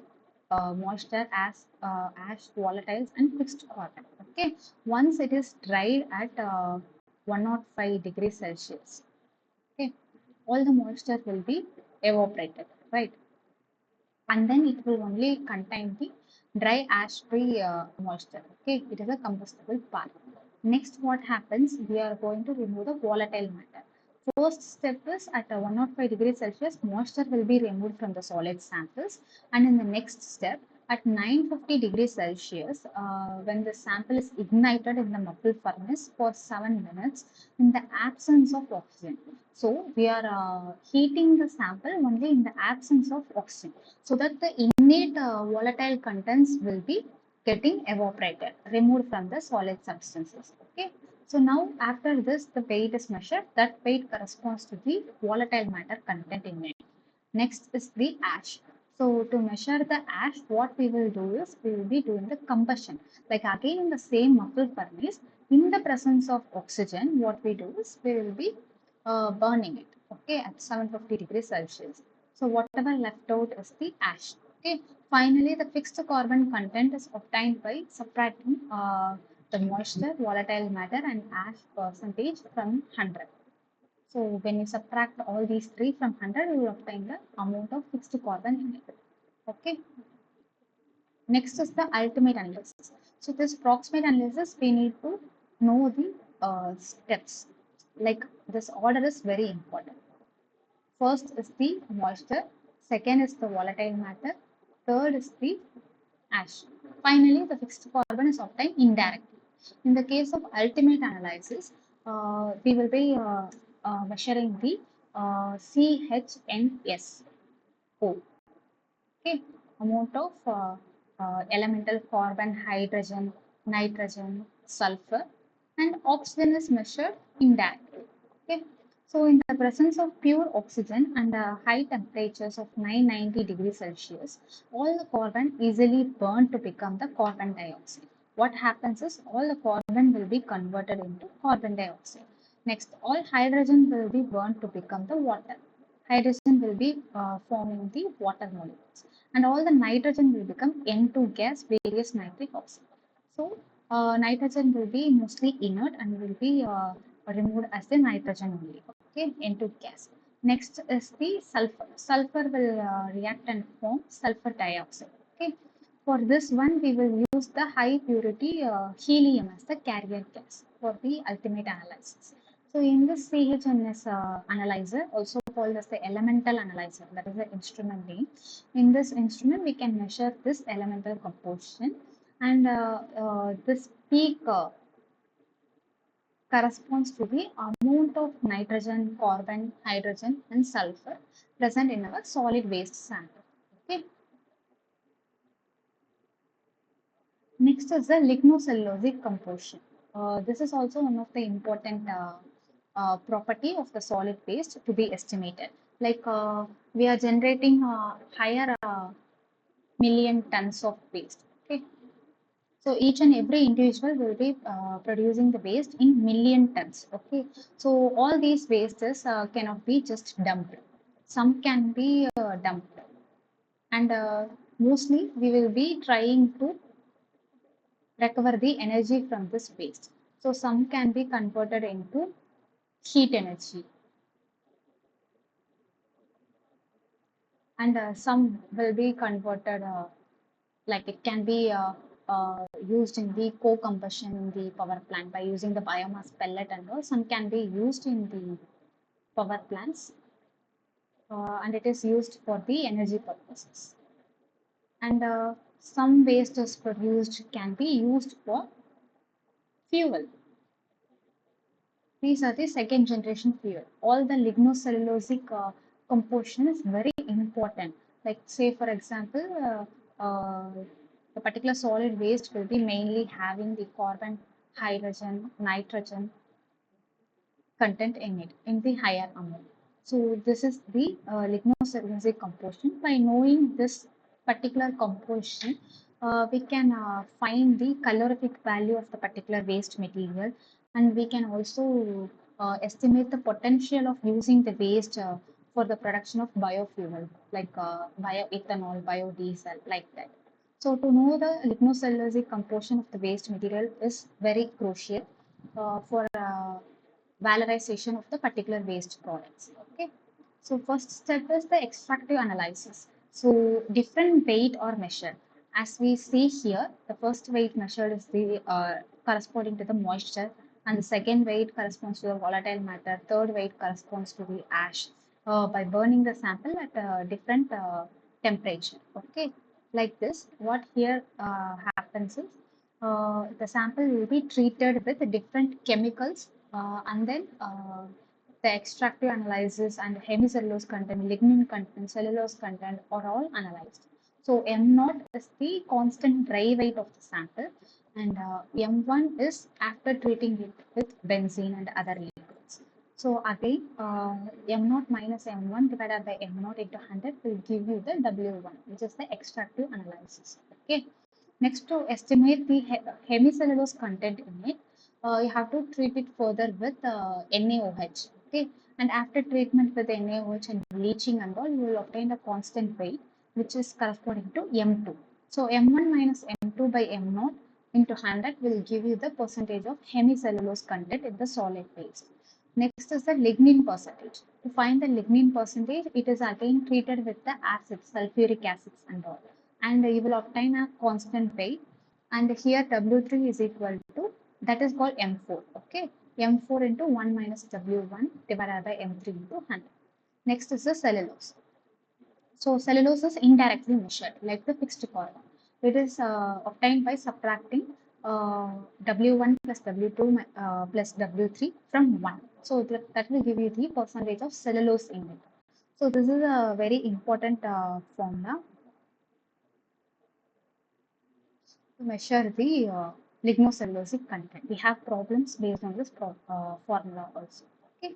moisture as ash, volatiles, and fixed carbon. Okay, once it is dried at 105 degrees Celsius, okay, all the moisture will be evaporated, right? And then it will only contain the dry ash free moisture. Okay, it is a combustible part. Next, what happens? We are going to remove the volatile matter. First step is at 105 degrees Celsius, moisture will be removed from the solid samples. And in the next step, at 950 degrees Celsius, when the sample is ignited in the muffle furnace for 7 minutes in the absence of oxygen. So we are heating the sample only in the absence of oxygen, so that the innate volatile contents will be getting evaporated, removed from the solid substances. Okay. So now after this, the weight is measured. That weight corresponds to the volatile matter content in it. Next is the ash. So to measure the ash, what we will do is we will be doing the combustion. Like again in the same muffle furnace, in the presence of oxygen, what we do is we will be burning it. Okay, at 750 degrees Celsius. So whatever left out is the ash. Okay. Finally, the fixed carbon content is obtained by subtracting the moisture, volatile matter, and ash percentage from 100. So when you subtract all these three from 100, you will obtain the amount of fixed carbon in it. Okay. Next is the ultimate analysis. So this proximate analysis, we need to know the steps. Like this order is very important. First is the moisture, second is the volatile matter, third is the ash. Finally, the fixed carbon is obtained indirectly. In the case of ultimate analysis, we will be measuring the CHNS, okay, amount of elemental carbon, hydrogen, nitrogen, sulfur, and oxygen is measured indirectly. Okay. So in the presence of pure oxygen and high temperatures of 990 degrees Celsius, all the carbon easily burned to become the carbon dioxide. What happens is all the carbon will be converted into carbon dioxide. Next, all hydrogen will be burned to become the water. Hydrogen will be forming the water molecules, and all the nitrogen will become N2 gas, various nitric oxide. So nitrogen will be mostly inert and will be removed as the nitrogen only. Okay, N2 gas. Next is the sulfur. Sulfur will react and form sulfur dioxide. Okay. For this one, we will use the high purity helium as the carrier gas for the ultimate analysis. So in this CHNS analyzer, also called as the elemental analyzer, that is the instrument name. In this instrument, we can measure this elemental composition, and this peak corresponds to the amount of nitrogen, carbon, hydrogen, and sulfur present in our solid waste sample. Okay. Next is the lignocellulosic composition. This is also one of the important property of the solid waste to be estimated. Like we are generating higher million tons of waste. Okay, so each and every individual will be producing the waste in million tons. Okay, so all these wastes cannot be just dumped. Some can be dumped, and mostly we will be trying to recover the energy from this waste. So some can be converted into heat energy, and some will be converted like it can be used in the co-combustion in the power plant by using the biomass pellet, and all some can be used in the power plants, and it is used for the energy purposes, and some waste is produced can be used for fuel. These are the second generation fuel. All the lignocellulosic composition is very important. Like say for example, the particular solid waste will be mainly having the carbon, hydrogen, nitrogen content in it in the higher amount. So this is the lignocellulosic composition. By knowing this particular composition, we can find the calorific value of the particular waste material, and we can also estimate the potential of using the waste for the production of biofuel like bioethanol, biodiesel, like that. So to know the lignocellulosic composition of the waste material is very crucial for valorization of the particular waste products. Okay. So first step is the extractive analysis. So different weight are measured. As we see here, the first weight measured is the corresponding to the moisture, and the second weight corresponds to the volatile matter. Third weight corresponds to the ash by burning the sample at a different temperature. Okay, like this. What here happens is the sample will be treated with different chemicals, and then the extractive analysis and hemicellulose content, lignin content, cellulose content are all analyzed. So M naught is the constant dry weight of the sample, and M1 is after treating it with benzene and other liquids. So again, M naught minus M1 divided by M naught into 100 will give you the W1, which is the extractive analysis. Okay. Next, to estimate the hemicellulose content in it, you have to treat it further with NaOH. Okay, and after treatment with NaOH and bleaching and all, you will obtain a constant weight, which is corresponding to M2. So M1 minus M2 by M0 into 100 will give you the percentage of hemicellulose content in the solid waste. Next is the lignin percentage. To find the lignin percentage, it is again treated with the acids, sulfuric acids and all, and you will obtain a constant weight, and here W3 is equal to, that is called M4. Okay, M4 into 1 minus W1 divided by M3 into 100. Next is the cellulose. So cellulose is indirectly measured like the fixed carbon. It is obtained by subtracting W1 plus W2 plus W3 from 1. So that will give you the percentage of cellulose in it. So this is a very important formula to measure the lignocellulosic content. We have problems based on this formula also. Okay.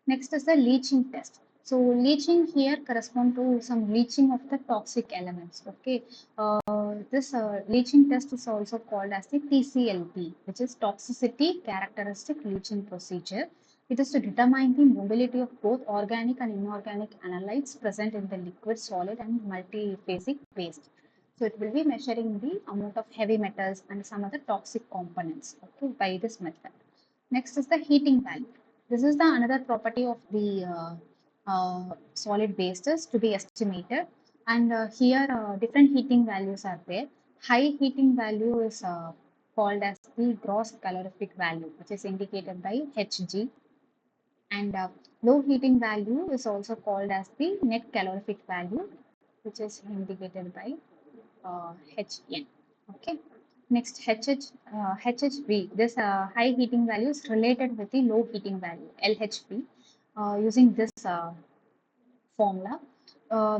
Next is the leaching test. So leaching here correspond to some leaching of the toxic elements. Okay. This leaching test is also called as the TCLP, which is toxicity characteristic leaching procedure. It is to determine the mobility of both organic and inorganic analytes present in the liquid, solid, and multiphasic waste. So it will be measuring the amount of heavy metals and some other toxic components, okay, by this method. Next is the heating value. This is the another property of the solid wastes to be estimated. And here different heating values are there. High heating value is called as the gross calorific value, which is indicated by Hg. And low heating value is also called as the net calorific value, which is indicated by HN. Okay. Next, HHV. This high heating value is related with the low heating value, LHV. Using this formula,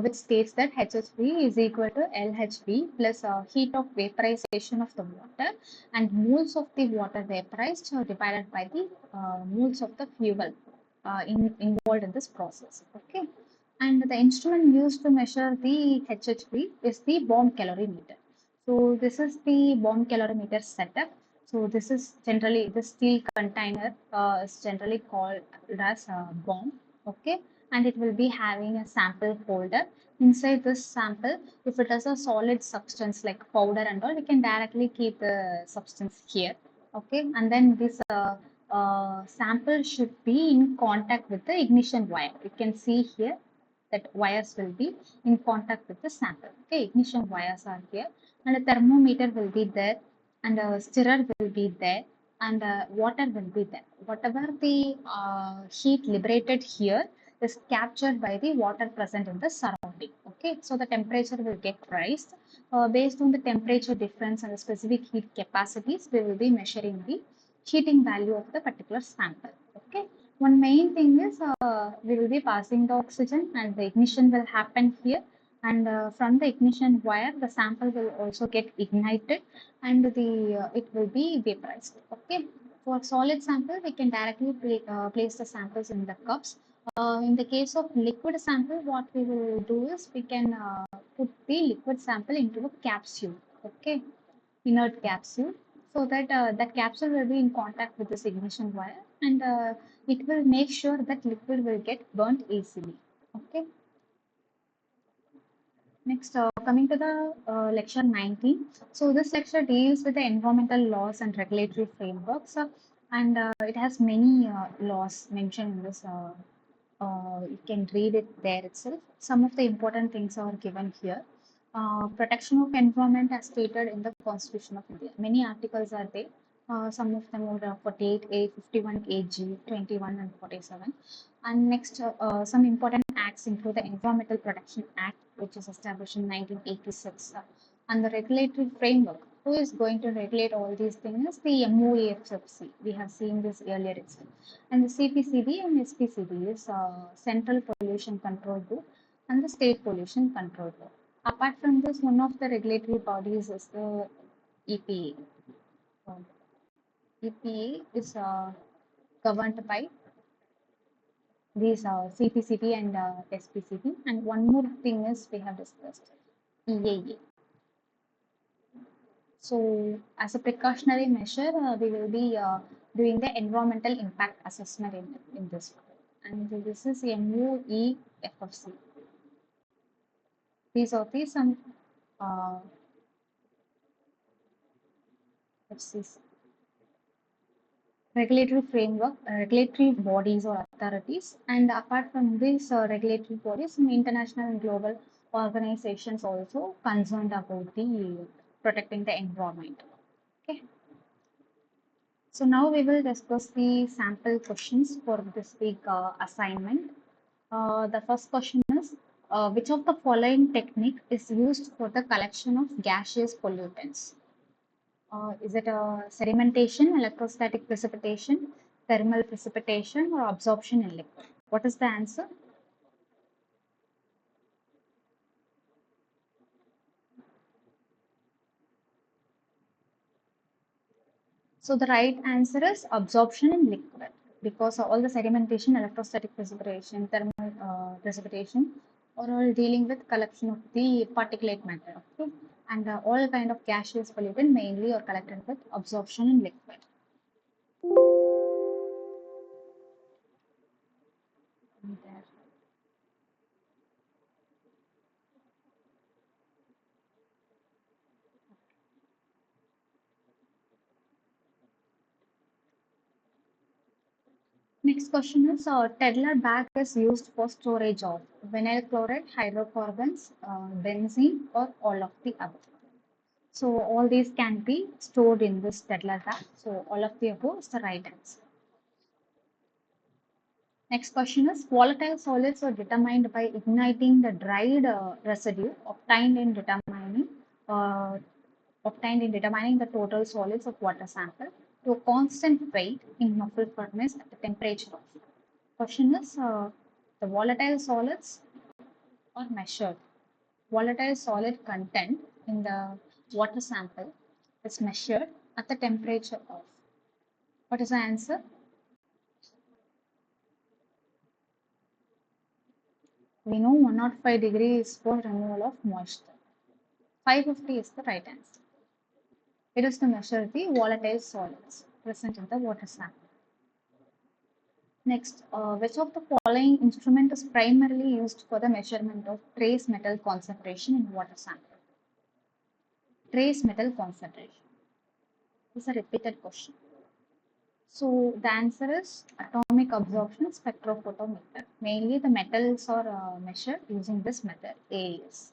which states that HH3 is equal to LHV plus heat of vaporization of the water and moles of the water vaporized divided by the moles of the fuel involved in this process. Okay, and the instrument used to measure the HH3 is the bomb calorimeter. So this is the bomb calorimeter setup. So this is generally the steel container is generally called as a bomb. Okay, and it will be having a sample holder. Inside this sample, if it is a solid substance like powder and all, we can directly keep the substance here. Okay, and then this sample should be in contact with the ignition wire. You can see here that wires will be in contact with the sample. Okay, ignition wires are here, and a thermometer will be there, and a stirrer will be there, and water will be there. Whatever the heat liberated here is captured by the water present in the surrounding. Okay, so the temperature will get raised. Based on the temperature difference and the specific heat capacities, we will be measuring the heating value of the particular sample. Okay, one main thing is we will be passing the oxygen and the ignition will happen here, and from the ignition wire the sample will also get ignited and the it will be vaporized. Okay, for solid sample we can directly place the samples in the cups. In the case of liquid sample, what we will do is we can put the liquid sample into a capsule. Okay, inert capsule, so that that capsule will be in contact with this ignition wire, and it will make sure that liquid will get burnt easily. Okay, next coming to the lecture 19. So this lecture deals with the environmental laws and regulatory frameworks, and it has many laws mentioned in this. You can read it there itself. Some of the important things are given here. Protection of environment as stated in the Constitution of India. Many articles are there. Some of them are 48A, 51 AG, 21 and 47. And next, some important acts include the Environmental Protection Act, which is established in 1986, and the regulatory framework. Who is going to regulate all these things? The MOEFFC. We have seen this earlier itself. And the CPCB and SPCB is Central Pollution Control Board and the State Pollution Control Board. Apart from this, one of the regulatory bodies is the EPA. EPA is governed by these CPCB and SPCB. And one more thing is we have discussed EAA. So, as a precautionary measure, we will be doing the environmental impact assessment in this. And this is MOEFFC. These are the some uh, FCs. Regulatory framework, regulatory bodies or authorities, and apart from these regulatory bodies, some international and global organizations also concerned about the protecting the environment. Okay. So now we will discuss the sample questions for this week assignment. The first question is, which of the following technique is used for the collection of gaseous pollutants? Is it sedimentation, electrostatic precipitation, thermal precipitation, or absorption in liquid? What is the answer? So the right answer is absorption in liquid, because all the sedimentation, electrostatic precipitation, thermal precipitation are all dealing with collection of the particulate matter. Okay, and all kind of gaseous pollutant mainly are collected with absorption in liquid. There. Next question is, Tedlar bag is used for storage of vinyl chloride, hydrocarbons, benzene, or all of the above. So all these can be stored in this Tedlar bag. So all of the above is the right answer. Next question is, volatile solids are determined by igniting the dried residue uh, obtained in determining the total solids of water sample to a constant weight in muffle furnace at the temperature of. Question is, the volatile solids or measured. Volatile solid content in the water sample is measured at the temperature of. What is the answer? We know 105 degrees is for removal of moisture. 550 is the right answer. It is to measure the volatile solids present in the water sample. Next, which of the following instrument is primarily used for the measurement of trace metal concentration in water sample? Trace metal concentration. This is a repeated question. So the answer is atomic absorption spectrophotometer. Mainly the metals are measured using this method, AES.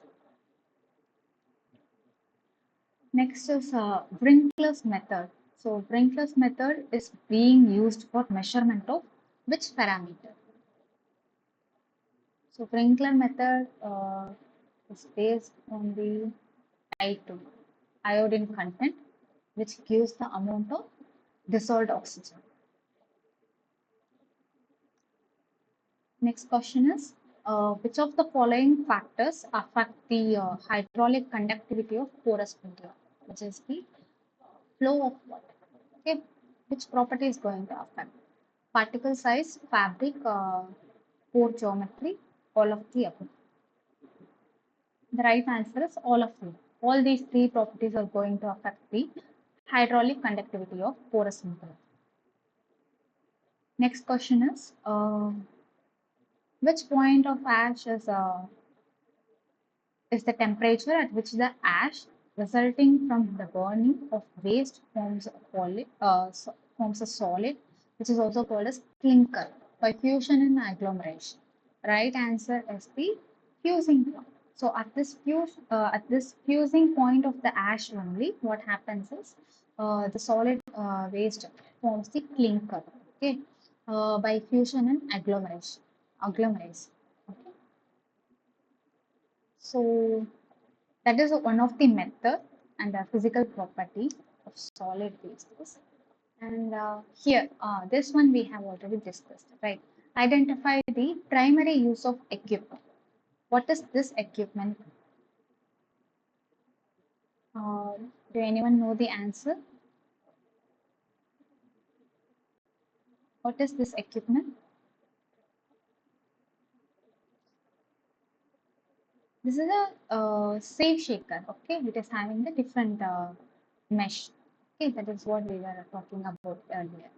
Next is Brinkler's method. So Brinkler's method is being used for measurement of which parameter? So Brinkler method is based on the I2, iodine content, which gives the amount of dissolved oxygen. Next question is, which of the following factors affect the hydraulic conductivity of porous media, which is the flow of water? Okay, which property is going to affect? Particle size, fabric, pore geometry, all of the above. The right answer is all of them. All these three properties are going to affect the hydraulic conductivity of porous media. Next question is, which point of ash is the temperature at which the ash resulting from the burning of waste forms a solid, which is also called as clinker by fusion and agglomeration. Right answer is the fusing point. So at this fusing point of the ash only, what happens is the solid waste forms the clinker. Okay, by fusion and agglomeration. Agglomeration. Okay. So that is one of the method and a physical property of solid wastes. And here, this one we have already discussed, right? Identify the primary use of equipment. What is this equipment? Uh, do anyone know the answer? What is this equipment? This is a safe shaker, okay? It is having the different mesh. Okay, that is what we were talking about earlier.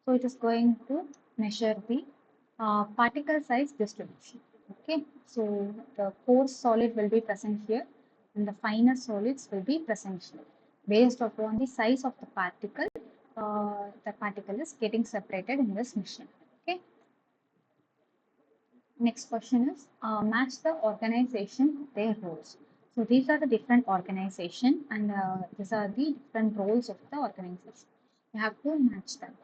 So it is going to measure the particle size distribution. Okay, so the coarse solid will be present here and the finer solids will be present here. Based upon the size of the particle is getting separated in this machine. Okay. Next question is match the organization, their roles. So these are the different organization and these are the different roles of the organization. You have to match them.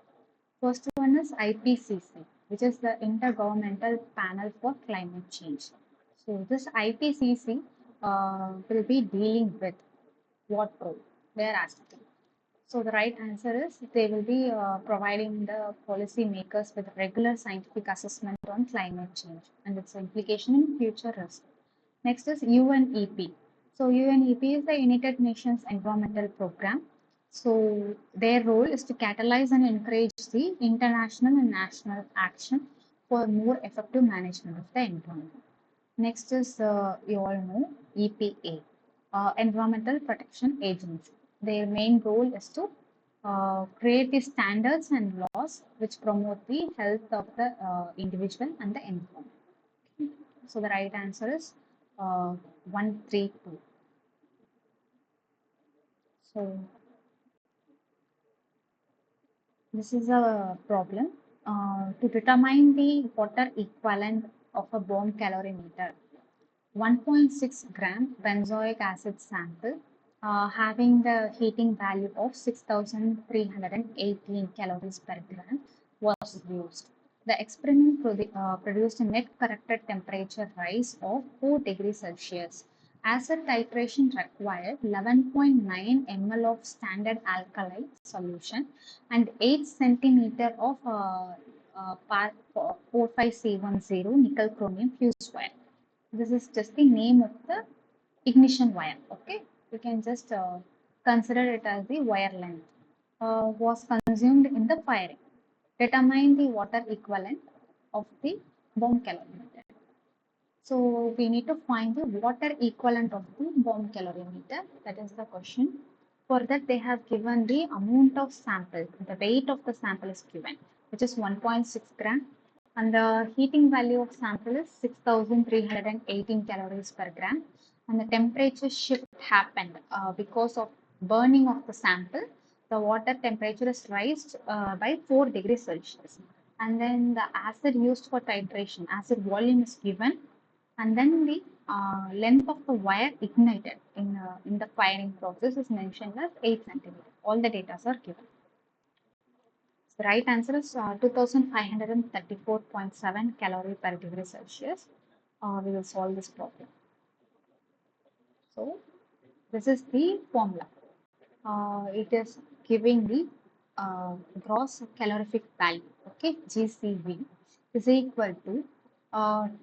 First one is IPCC, which is the Intergovernmental Panel for Climate Change. So this IPCC will be dealing with what role? They are asking. So the right answer is they will be providing the policy makers with regular scientific assessment on climate change and its implication in future risk. Next is UNEP. So UNEP is the United Nations Environmental Program. So their role is to catalyze and encourage the international and national action for more effective management of the environment. Next is, you all know, EPA, Environmental Protection Agency. Their main role is to create the standards and laws which promote the health of the individual and the environment. So the right answer is 132. So this is a problem. To determine the water equivalent of a bomb calorimeter, 1.6 gram benzoic acid sample having the heating value of 6,318 calories per gram was used. The experiment produced a net corrected temperature rise of 4 degrees Celsius. Acid titration required 11.9 ml of standard alkali solution and 8 centimeter of par 45C10 nickel chromium fused wire. This is just the name of the ignition wire. Okay, you can just consider it as the wire length was consumed in the firing. Determine the water equivalent of the bomb calorimeter. So we need to find the water equivalent of the bomb calorimeter. That is the question. For that, they have given the amount of sample. The weight of the sample is given, which is 1.6 gram, and the heating value of sample is 6,318 calories per gram. And the temperature shift happened because of burning of the sample. The water temperature is raised by 4 degrees Celsius. And then the acid used for titration, acid volume is given, and then the length of the wire ignited in the firing process is mentioned as 8 centimeters. All the data are given. The right answer is 2534.7 calorie per degree Celsius. We will solve this problem. So this is the formula. It is giving the gross calorific value, okay, GCV is equal to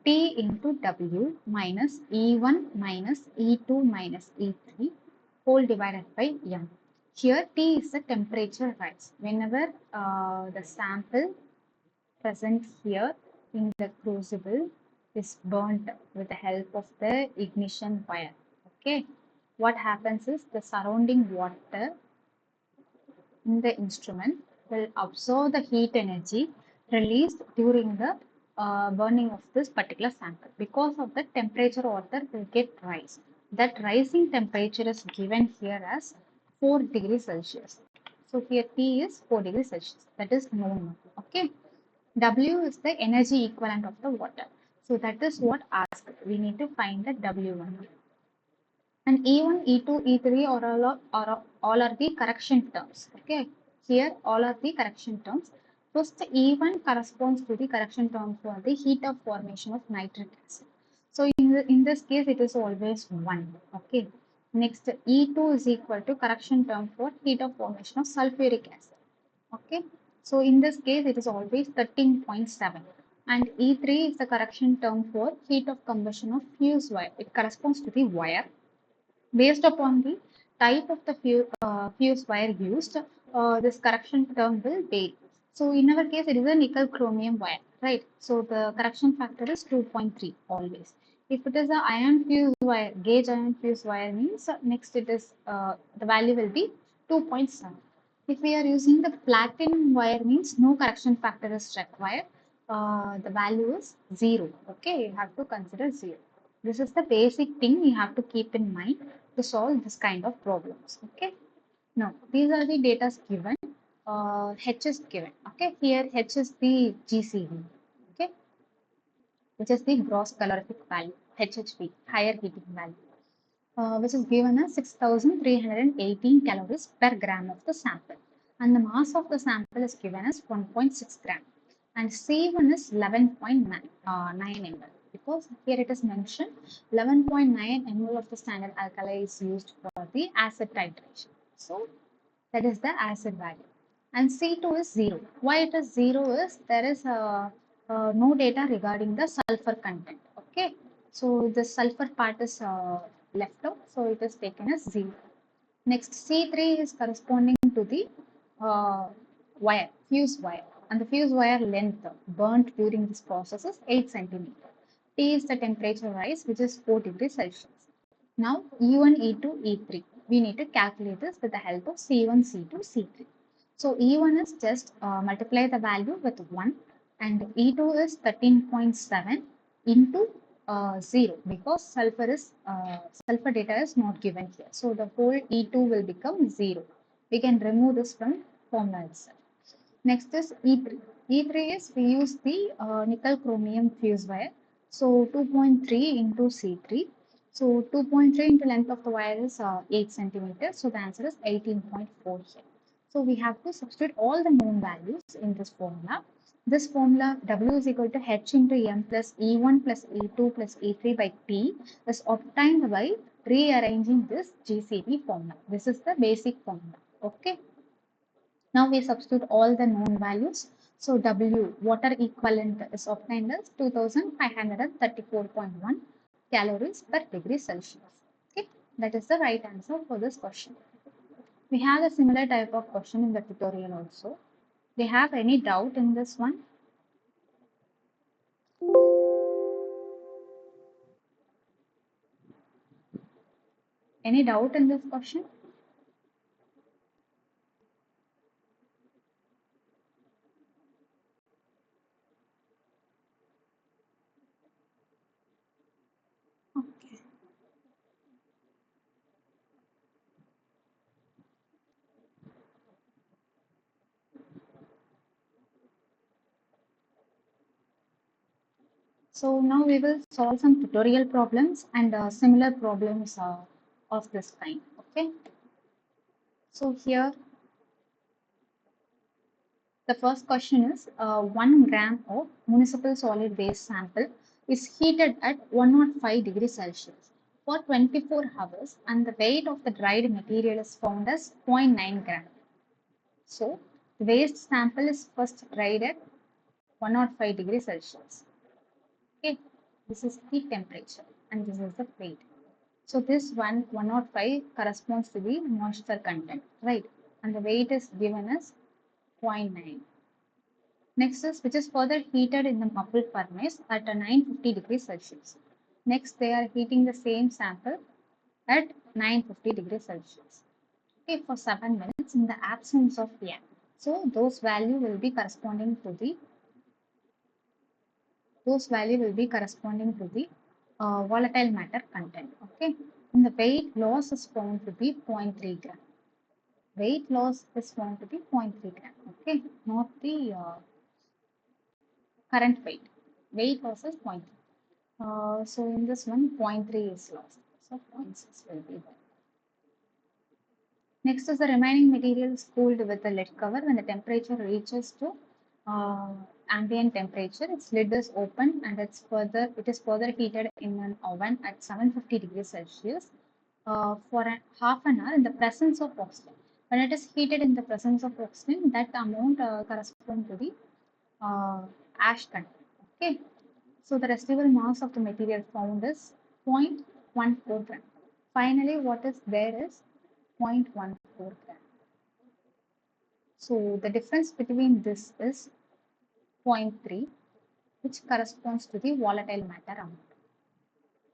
T into W minus E1 minus E2 minus E3 whole divided by M. Here T is the temperature rise. Whenever the sample present here in the crucible is burnt with the help of the ignition wire. Okay, what happens is the surrounding water in the instrument will absorb the heat energy released during the burning of this particular sample. Because of the temperature, water will get rise. That rising temperature is given here as 4 degrees Celsius. So here T is 4 degrees Celsius. That is known. Okay. W is the energy equivalent of the water. So that is what asked. We need to find the W1. And E1, E2, E3 all are the correction terms. Okay, here all are the correction terms. First, E1 corresponds to the correction term for the heat of formation of nitric acid. So in this case, it is always 1. Okay. Next, E2 is equal to correction term for heat of formation of sulfuric acid. Okay. So in this case, it is always 13.7. And E3 is the correction term for heat of combustion of fuse wire. It corresponds to the wire. Based upon the type of the fuse wire used, this correction term will vary. So in our case, it is a nickel chromium wire, right? So the correction factor is 2.3 always. If it is a iron fuse wire, gauge iron fuse wire means next it is the value will be 2.7. If we are using the platinum wire means no correction factor is required. The value is 0. Okay, you have to consider 0. This is the basic thing you have to keep in mind to solve this kind of problems. Okay. Now, these are the data given. H is given. Okay. Here, H is the GCV. Okay. Which is the gross calorific value. HHV, higher heating value. Which is given as 6,318 calories per gram of the sample. And the mass of the sample is given as 1.6 gram. And C1 is 11.9 ml. Because here it is mentioned 11.9 ml of the standard alkali is used for the acid titration. So that is the acid value. And C2 is 0. Why it is 0 is there is no data regarding the sulfur content. Okay. So the sulfur part is left out. So it is taken as 0. Next, C3 is corresponding to the wire, fuse wire. And the fuse wire length burnt during this process is 8 centimeter. T is the temperature rise, which is 4 degrees Celsius. Now, E1, E2, E3. We need to calculate this with the help of C1, C2, C3. So, E1 is just multiply the value with 1 and E2 is 13.7 into 0 because sulfur data is not given here. So, the whole E2 will become 0. We can remove this from formula itself. Next is E3. E3 is we use the nickel chromium fuse wire. So 2.3 into C3. So 2.3 into length of the wire is 8 centimeters. So the answer is 18.4 here. So we have to substitute all the known values in this formula. This formula W is equal to H into M plus E1 plus E2 plus E3 by T is obtained by rearranging this GCV formula. This is the basic formula. Okay. Now we substitute all the known values. So W, water equivalent is obtained as 2534.1. calories per degree Celsius. Okay, that is the right answer for this question. We have a similar type of question in the tutorial also. Do you have any doubt in this one? Any doubt in this question? Okay. So now we will solve some tutorial problems and similar problems of this kind. Okay. So here the first question is 1 gram of municipal solid waste sample is heated at 105 degrees Celsius for 24 hours and the weight of the dried material is found as zero point 0.9 gram. So the waste sample is first dried at 105 degrees Celsius. Okay, this is the temperature and this is the weight. So this 105 corresponds to the moisture content, right? And the weight is given as 0.9. Next is which is further heated in the muffled furnace at a 950 degrees Celsius. Next, they are heating the same sample at 950 degrees Celsius. Okay, for 7 minutes in the absence of air. So those value will be corresponding to the volatile matter content. Okay, and the weight loss is found to be 0.3 gram. Weight loss is found to be 0.3 gram. Okay, not the current weight. Weight loss is 0.3. So in this one, 0.3 is lost. So 0.6 will be there. Next is the remaining material is cooled with the lid cover. When the temperature reaches to uh, ambient temperature, its lid is open and it is further heated in an oven at 750 degrees Celsius for half an hour in the presence of oxygen. When it is heated in the presence of oxygen, that amount corresponds to the uh, ash content. Okay. So the residual mass of the material found is 0.14 gram. Finally, what is there is 0.14 gram. So the difference between this is zero point 0.3, which corresponds to the volatile matter amount.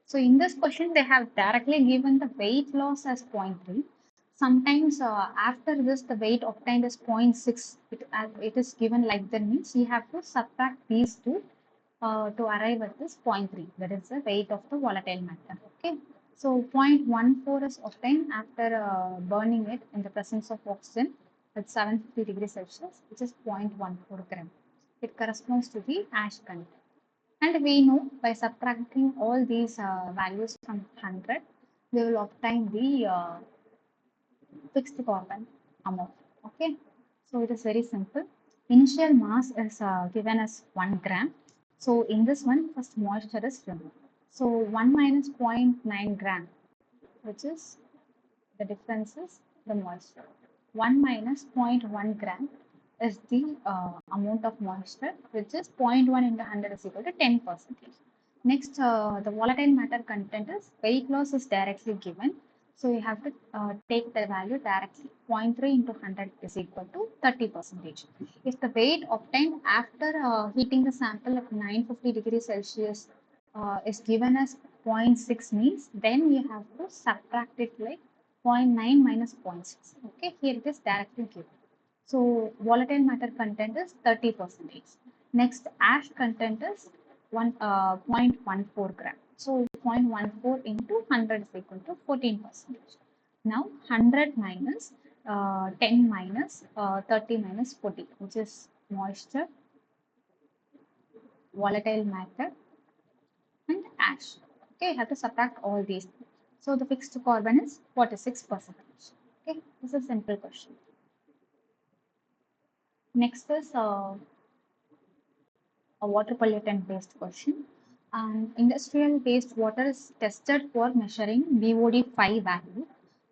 So in this question, they have directly given the weight loss as 0.3. Sometimes after this, the weight obtained is 0.6. It is given like that means you have to subtract these two to arrive at this 0.3. That is the weight of the volatile matter. Okay. So 0.14 is obtained after burning it in the presence of oxygen at 750 degrees Celsius, which is 0.14 gram. It corresponds to the ash content. And we know by subtracting all these values from 100, we will obtain the fixed carbon amount. Okay, so it is very simple. Initial mass is given as 1 gram. So in this one, first moisture is removed. So 1 minus 0.9 gram, which is the difference is the moisture. 1 minus 0.1 gram is the amount of moisture, which is 0.1 into 100 is equal to 10%. Next, the volatile matter content is weight loss is directly given. So you have to take the value directly. 0.3 into 100 is equal to 30%. If the weight obtained after heating the sample at 950 degrees Celsius is given as 0.6 means, then you have to subtract it like 0.9 minus 0.6. Okay, here it is directly given. So volatile matter content is 30%. Next, ash content is 0.14 gram. So 0.14 into 100 is equal to 14%. Now 100 minus 10 minus 30 minus 40, which is moisture, volatile matter, and ash. Okay, you have to subtract all these. So the fixed carbon is 46%. Okay, this is a simple question. Next is a water pollutant based question. And industrial wastewater is tested for measuring BOD5 value.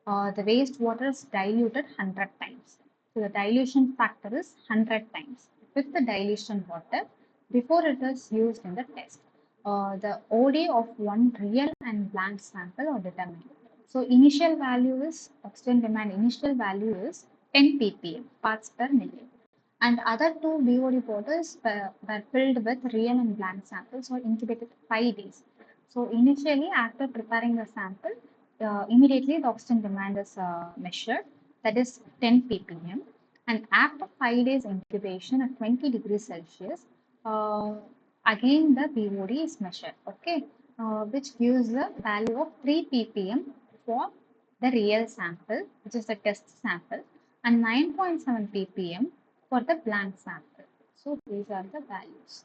The wastewater is diluted 100 times. So the dilution factor is 100 times with the dilution water before it is used in the test. the OD of one real and blank sample are determined. So initial value is oxygen demand. Initial value is 10 ppm parts per million, and other two BOD bottles were filled with real and blank samples or incubated 5 days. So initially, after preparing the sample, immediately the oxygen demand is measured, that is 10 ppm, and after 5 days incubation at 20 degrees Celsius, uh, again the BOD is measured, okay, which gives the value of 3 ppm for the real sample, which is the test sample, and 9.7 ppm for the blank sample. So these are the values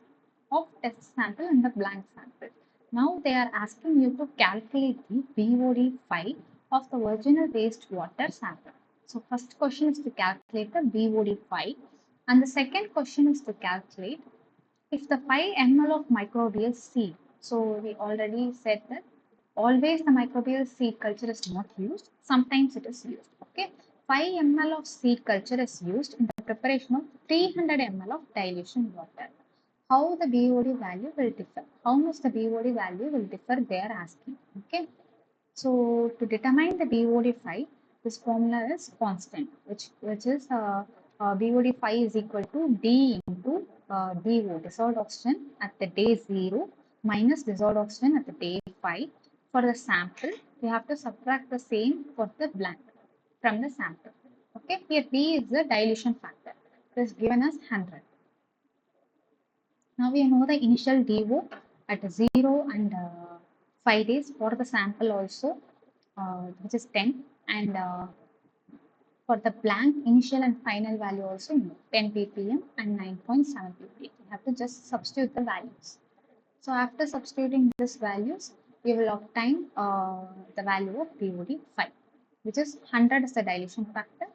of test sample and the blank sample. Now they are asking you to calculate the BOD phi of the original wastewater sample. So first question is to calculate the BOD phi, and the second question is to calculate if the 5 ml of microbial seed. So we already said that always the microbial seed culture is not used. Sometimes it is used. Okay, 5 ml of seed culture is used in the preparation of 300 ml of dilution water. How the BOD value will differ? How much the BOD value will differ? They are asking. Okay. So to determine the BOD phi, this formula is constant, which is BOD phi is equal to D into DO, dissolved oxygen at the day 0 minus dissolved oxygen at the day 5. For the sample, we have to subtract the same for the blank from the sample. Okay, here D is the dilution factor. It is given as 100. Now we know the initial DO at 0 and 5 days for the sample also, which is 10, and for the blank initial and final value also 10 ppm and 9.7 ppm. You have to just substitute the values. So after substituting these values, you will obtain the value of BOD 5, which is 100 is the dilution factor,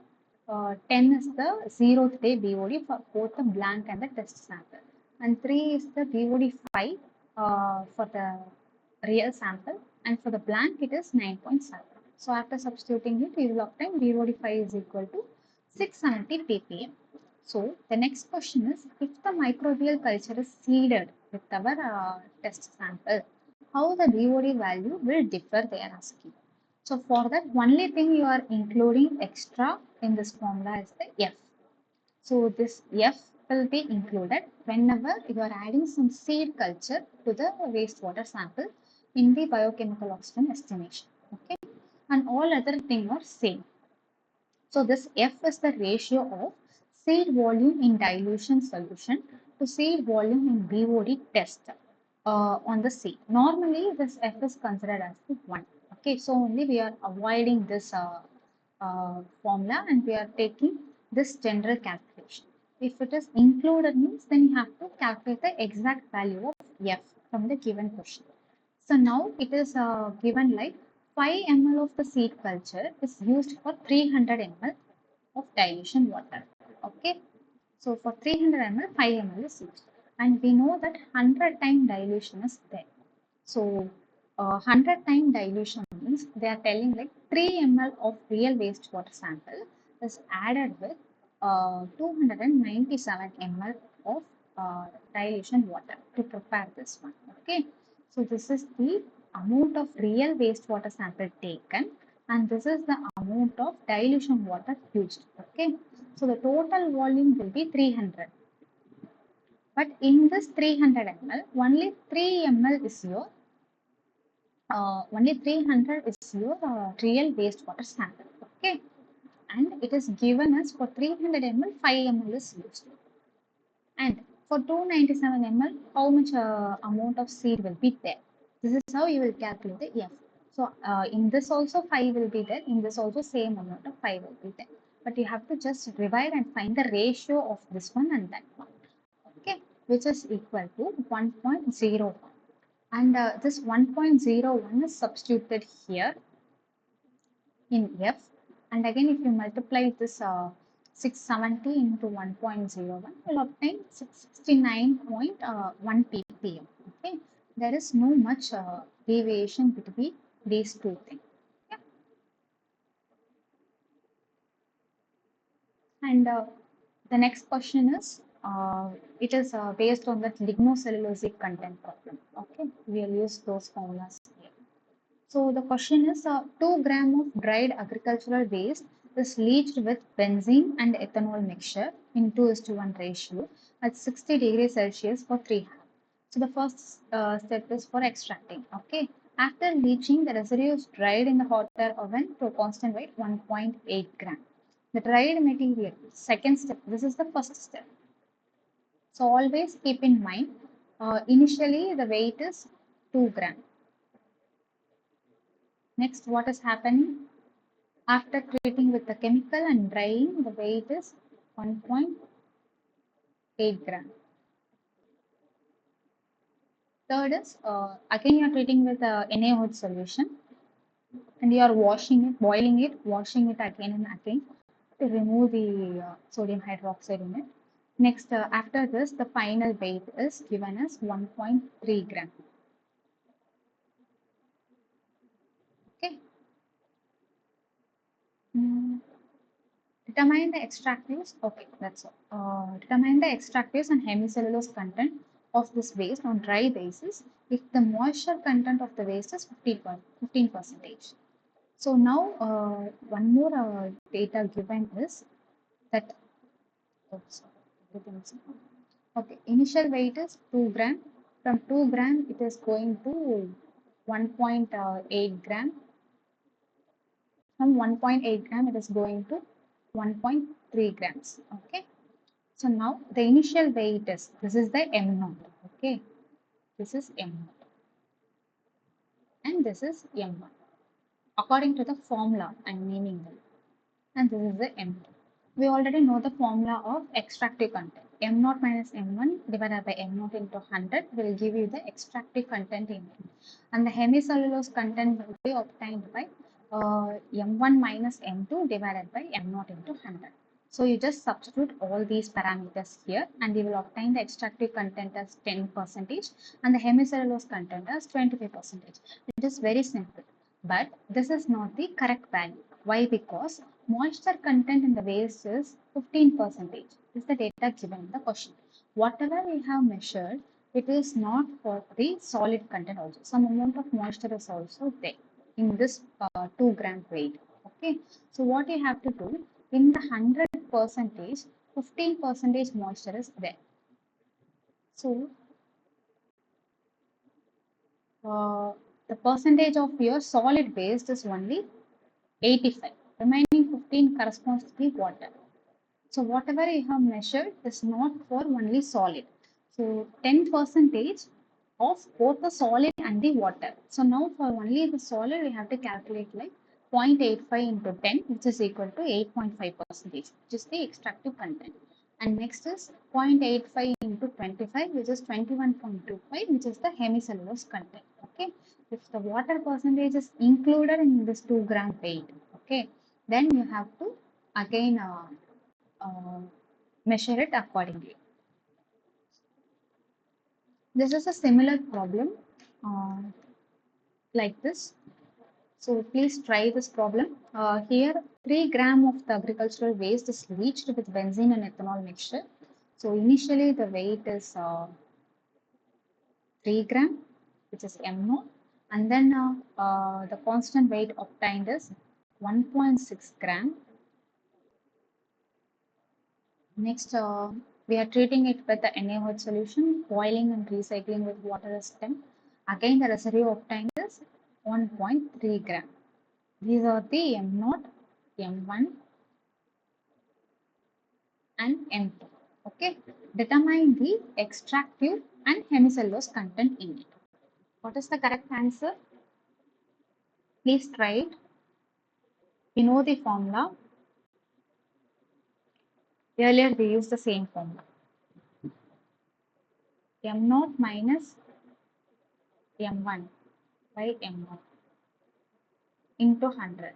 10 is the 0th day BOD for both the blank and the test sample, and 3 is the BOD 5 for the real sample, and for the blank it is 9.7. So after substituting it, you will obtain BOD 5 is equal to 670 ppm. So the next question is, if the microbial culture is seeded with our test sample, how the BOD value will differ, they are asking. So for that, only thing you are including extra in this formula is the F. So this F will be included whenever you are adding some seed culture to the wastewater sample in the biochemical oxygen estimation. Okay, and all other things are same. So this F is the ratio of seed volume in dilution solution to seed volume in BOD test on the seed. Normally this F is considered as the 1. Okay, so only we are avoiding this formula and we are taking this general calculation. If it is included means then you have to calculate the exact value of F from the given question. So now it is given like 5 ml of the seed culture is used for 300 ml of dilution water. Okay. So for 300 ml, 5 ml is used. And we know that 100 time dilution is there. So 100 time dilution means they are telling like 3 ml of real wastewater sample is added with 297 ml of dilution water to prepare this one. Okay. So this is the amount of real wastewater sample taken, and this is the amount of dilution water used. Okay. So the total volume will be 300. But in this 300 ml, only 3 ml is your only 300 is your real wastewater sample. Okay, and it is given as for 300 ml 5 ml is used, and for 297 ml how much amount of seed will be there. This is how you will calculate the F. So in this also 5 will be there, in this also same amount of 5 will be there, but you have to just divide and find the ratio of this one and that one. Okay, which is equal to 1.01, and this 1.01 is substituted here in F, and again if you multiply this 670 into 1.01, you will obtain 669.1 ppm. Okay, there is no much deviation between these two things. Yeah. And the next question is, it is based on the lignocellulosic content problem. Okay, we'll use those formulas here. So the question is 2 gram of dried agricultural waste is leached with benzene and ethanol mixture in 2:1 ratio at 60 degrees Celsius for 3 hours. So the first step is for extracting. Okay. After leaching, the residue is dried in the hot air oven to a constant weight 1.8 gram. The dried material, second step, this is the first step. So always keep in mind, initially the weight is 2 gram. Next, what is happening? After treating with the chemical and drying, the weight is 1.8 gram. Third is, again you are treating with NaOH solution and you are washing it, boiling it, washing it again and again to remove the sodium hydroxide in it. Next, after this, the final weight is given as 1.3 gram. Okay. Determine the extractives. Okay, that's all. Determine the extractives and hemicellulose content of this waste on dry basis if the moisture content of the waste is 15%. So now one more data given is that, oops, okay, initial weight is 2 gram. From 2 gram it is going to 1.8 gram. From 1.8 gram it is going to 1.3 grams. Okay. So now the initial weight is, this is the M naught. Okay. This is M naught. And this is M1. According to the formula I'm naming them. And this is the M2. We already know the formula of extractive content. M naught minus M1 divided by M naught into 100 will give you the extractive content in it. And the hemicellulose content will be obtained by M1 minus M2 divided by M naught into 100. So you just substitute all these parameters here and you will obtain the extractive content as 10% and the hemicellulose content as 25%. It is very simple. But this is not the correct value. Why? Because moisture content in the waste is 15%. Is the data given in the question. Whatever we have measured, it is not for the solid content also. Some amount of moisture is also there in this 2 gram weight. Okay. So what you have to do, in the 100%, 15% moisture is there. So the percentage of your solid waste is only 85. Remaining 15 corresponds to the water. So whatever you have measured is not for only solid. So 10% of both the solid and the water. So now for only the solid we have to calculate like 0.85 into 10 which is equal to 8.5%, which is the extractive content. And next is 0.85 into 25 which is 21.25 which is the hemicellulose content. Okay. If the water percentage is included in this 2 gram weight, okay, then you have to again measure it accordingly. This is a similar problem like this. So please try this problem. Here 3 gram of the agricultural waste is leached with benzene and ethanol mixture. So initially the weight is 3 gram, which is M naught, and then the constant weight obtained is 1.6 gram. Next, we are treating it with the NaOH solution, boiling and recycling with water as temp. Again, the residue obtained is 1.3 gram. These are the M0, M1, and M2. Okay. Determine the extractive and hemicellulose content in it. What is the correct answer? Please try it. You know the formula. Earlier we used the same formula. M0 minus M1 by M0 into 100.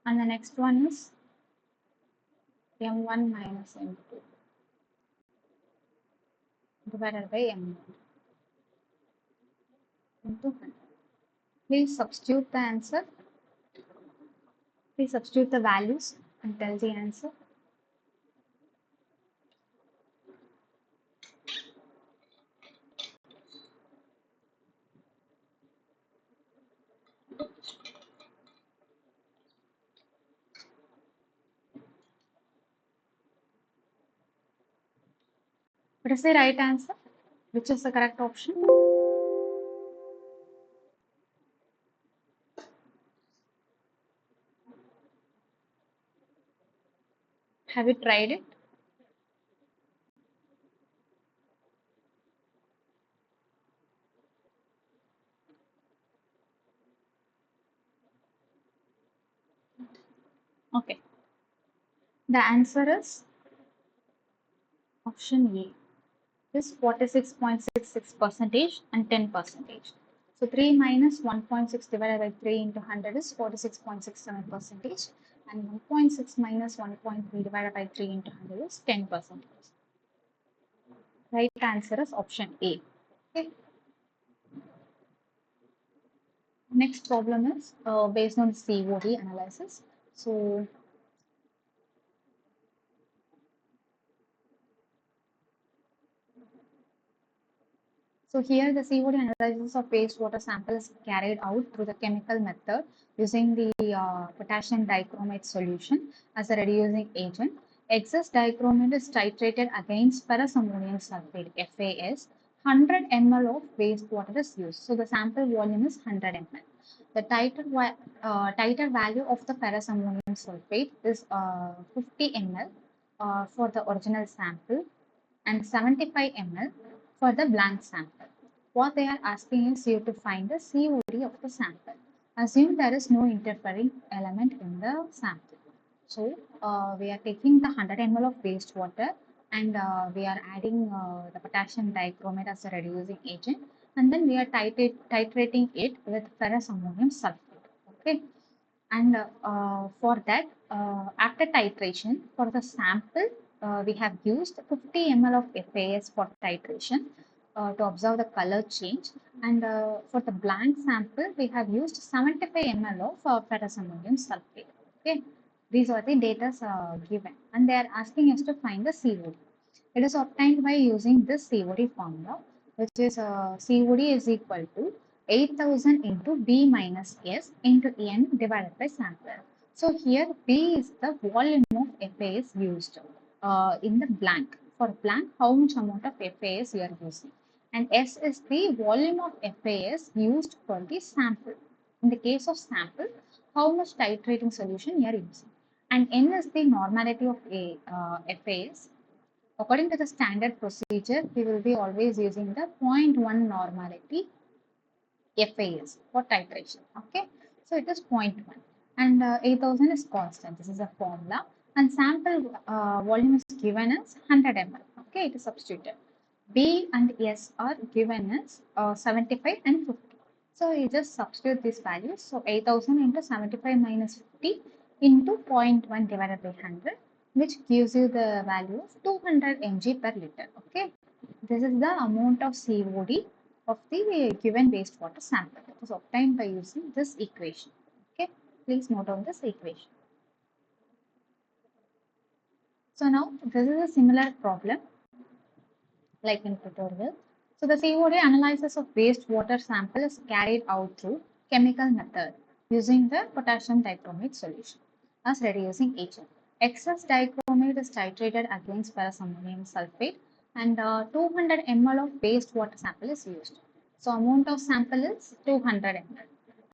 And the next one is M1 minus M2 divided by M1 into 100. Please substitute the answer. Please substitute the values and tell the answer. What is the right answer? Which is the correct option? Have you tried it? Okay. The answer is option A. Is 46.66 percentage and 10 percentage. So 3 minus 1.6 divided by 3 into 100 is 46.67 percentage, and 1.6 minus 1.3 divided by 3 into 100 is 10 percentage. Right answer is option A. Okay. Next problem is based on COD analysis. So here the COD analysis of wastewater sample is carried out through the chemical method using the potassium dichromate solution as a reducing agent. Excess dichromate is titrated against ferrous ammonium sulfate FAS. 100 ml of wastewater is used. So the sample volume is 100 ml. The titer value of the ferrous ammonium sulfate is 50 ml for the original sample and 75 ml for the blank sample. What they are asking is you to find the COD of the sample. Assume there is no interfering element in the sample. So we are taking the 100 ml of wastewater and we are adding the potassium dichromate as a reducing agent, and then we are titrating it with ferrous ammonium sulfate. Okay, and for that, after titration, for the sample, we have used 50 ml of FAS for titration to observe the color change. And for the blank sample, we have used 75 ml of ferrous ammonium sulfate. Okay, these are the data given, and they are asking us to find the COD. It is obtained by using this COD formula, which is COD is equal to 8000 into B minus S into N divided by sample. So here B is the volume of FAS used in the blank. For blank, how much amount of FAS you are using. And S is the volume of FAS used for the sample. In the case of sample, how much titrating solution you are using. And N is the normality of FAS. According to the standard procedure, we will be always using the zero point 0.1 normality FAS for titration. Okay, so it is 0.1 and 8000 is constant. This is a formula, and sample volume is given as 100 ml. Okay, it is substituted. B and S are given as 75 and 50. So you just substitute these values. So 8000 into 75 minus 50 into 0.1 divided by 100, which gives you the value of 200 mg per liter. Okay, this is the amount of COD of the given wastewater sample. It was obtained by using this equation. Okay, please note on this equation. So now this is a similar problem like in tutorial. So the COD analysis of wastewater sample is carried out through chemical method using the potassium dichromate solution as reducing agent. Excess dichromate is titrated against ferrous ammonium sulfate, and 200 ml of wastewater sample is used. So amount of sample is 200 ml,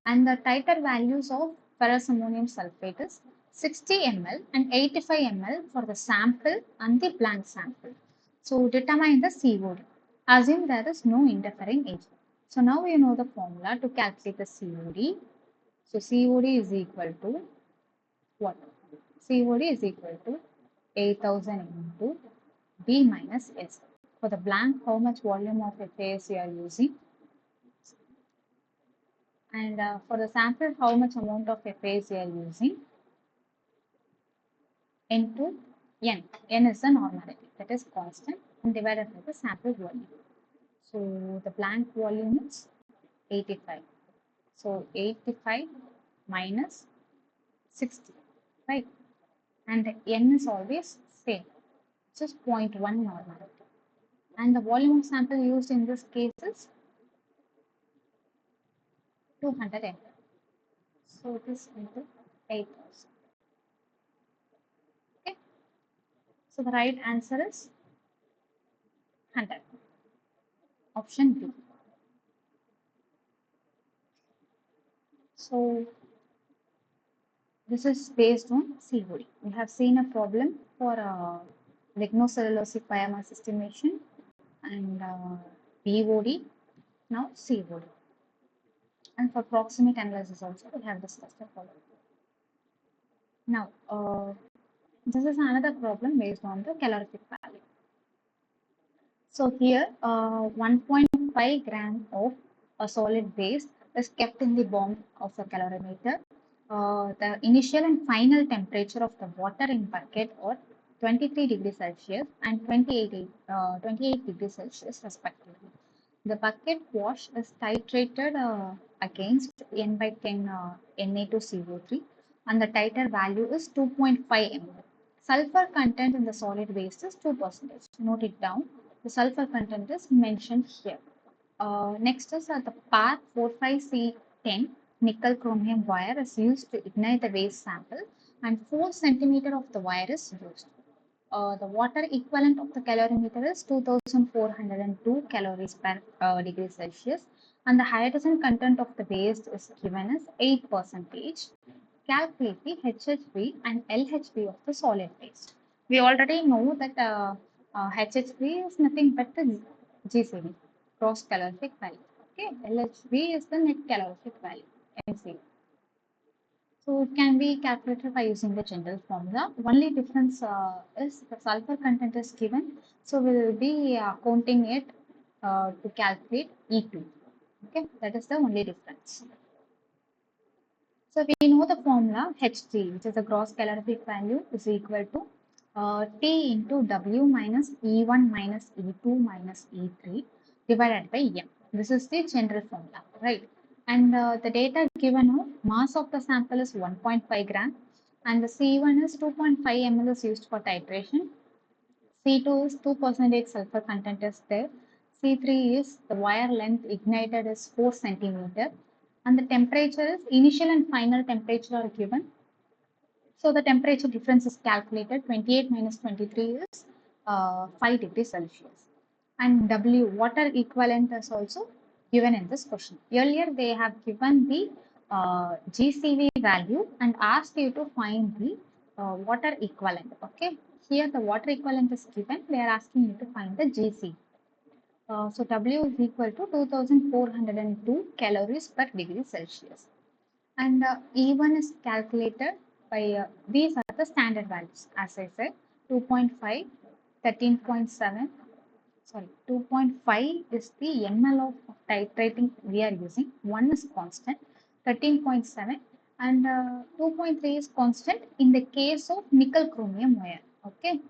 and the titer values of ferrous ammonium sulfate is 60 ml and 85 ml for the sample and the blank sample. So determine the COD. Assume there is no interfering agent. So now you know the formula to calculate the COD. So COD is equal to what? COD is equal to 8000 into B minus S. For the blank, how much volume of FAS you are using? And for the sample, how much amount of FAS you are using? Into N. N is the normality, that is constant, and divided by the sample volume. So the blank volume is 85. So 85 minus 60, right? and N is always same, just 0.1 normality. And the volume of sample used in this case is 200 ml. So this into 8,000. Okay. So the right answer is 100. Option B. So this is based on COD. We have seen a problem for lignocellulosic biomass estimation and BOD, now COD. And for proximate analysis also we have discussed the following. Now, this is another problem based on the calorific value. So here, 1.5 gram of a solid waste is kept in the bomb of a calorimeter. The initial and final temperature of the water in bucket are 23 degrees Celsius and 28 degrees Celsius respectively. The bucket wash is titrated against N by 10 Na2CO3 and the titer value is 2.5 ml. Sulfur content in the solid waste is 2%. Note it down. The sulfur content is mentioned here. Next is the PAR 45C10 nickel chromium wire is used to ignite the waste sample and 4 centimeter of the wire is used. The water equivalent of the calorimeter is 2402 calories per degree Celsius and the hydrogen content of the waste is given as 8%. Calculate the HHV and LHV of the solid waste. We already know that HHV is nothing but the GCV, gross calorific value. Okay, LHV is the net calorific value, NCV. So it can be calculated by using the general formula. Only difference is the sulfur content is given. So we will be counting it to calculate E2. Okay, that is the only difference. So we know the formula Hg, which is the gross calorific value, is equal to T into W minus E1 minus E2 minus E3 divided by M. This is the general formula, right? And the data given of mass of the sample is 1.5 gram and the C1 is 2.5 ml is used for titration. C2 is 2% sulfur content is there. C3 is the wire length ignited is 4 centimeter and the temperature is initial and final temperature are given. So the temperature difference is calculated. 28 minus 23 is 5 degrees Celsius. And W, water equivalent, is also given in this question. Earlier they have given the GCV value and asked you to find the water equivalent. Okay, here the water equivalent is given. They are asking you to find the GCV. So W is equal to 2402 calories per degree Celsius. And E1 is calculated by these are the standard values. As I said, 2.5, 13.7. Sorry, 2.5 is the ml of titrating we are using. 1 is constant, 13.7, and 2.3 is constant in the case of nickel chromium wire. Okay.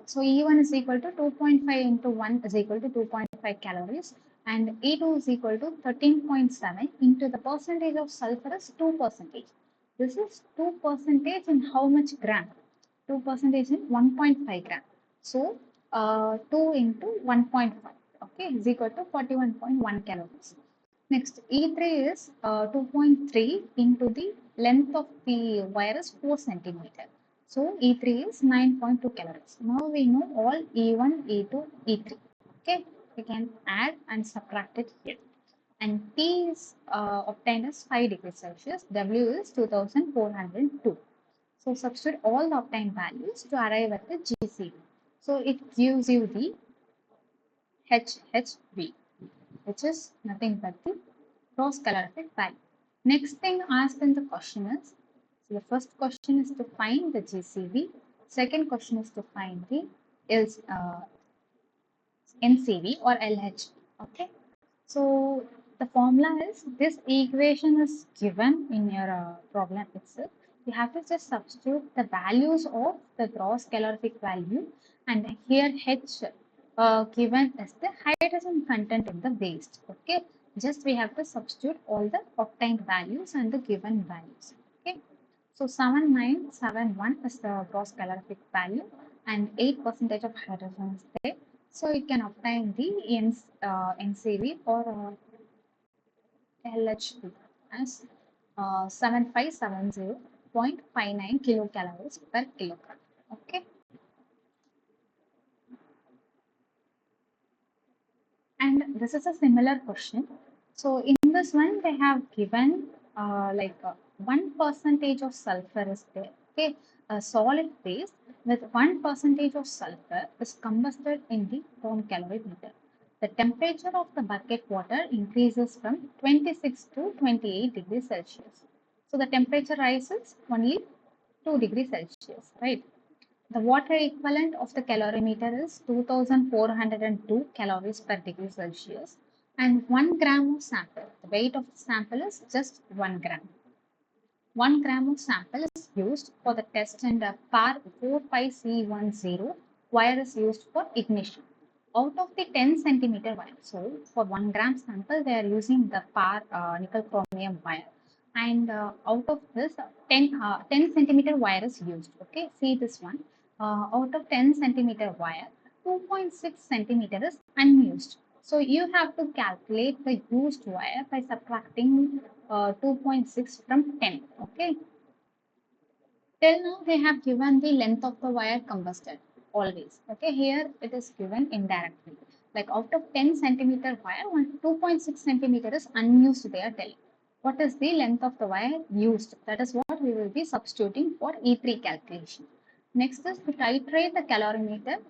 So E1 is equal to 2.5 into 1 is equal to 2.5 calories and E2 is equal to 13.7 into the percentage of sulfur is 2%. This is 2% in how much gram? 2% in 1.5 gram. So 2 into 1.5, okay, is equal to 41.1 calories. Next, E3 is 2.3 into the length of the wire is 4 centimeter. So E3 is 9.2 calories. Now we know all E1, E2, E3. Okay, we can add and subtract it here. And T is obtained as 5 degrees Celsius. W is 2402. So substitute all the obtained values to arrive at the GCV. So it gives you the HHV, which is nothing but the gross calorific value. Next thing asked in the question is, so the first question is to find the GCV. Second question is to find the NCV or LH. Okay. So the formula is this equation is given in your problem itself. You have to just substitute the values of the gross calorific value and here H given as the hydrogen content in the waste. Okay. Just we have to substitute all the obtained values and the given values. Okay. So 7971 is the gross calorific value and 8% of hydrogen is there. So it can obtain the NCV or LHP as 7570.59 kilocalories per kilogram. Okay. And this is a similar question. So in this one, they have given like 1% of sulfur is there. Okay, a solid phase with 1% of sulfur is combusted in the home calorimeter. The temperature of the bucket water increases from 26 to 28 degrees Celsius. So the temperature rises only 2 degrees Celsius, right? The water equivalent of the calorimeter is 2402 calories per degree Celsius and 1 gram of sample. The weight of the sample is just 1 gram. 1 gram of sample is used for the test and a PAR 45C10 wire is used for ignition. Out of the 10 centimeter wire, so for 1 gram sample, they are using the PAR nickel chromium wire. And out of this, 10 centimeter wire is used. Okay, see this one. Out of 10 centimeter wire, 2.6 centimeter is unused. So you have to calculate the used wire by subtracting 2.6 from 10. Okay. Till now, they have given the length of the wire combusted always. Okay. Here it is given indirectly. Like out of 10 centimeter wire, 2.6 centimeter is unused they are telling. What is the length of the wire used? That is what we will be substituting for E3 calculation. Next is to titrate the calorimeter.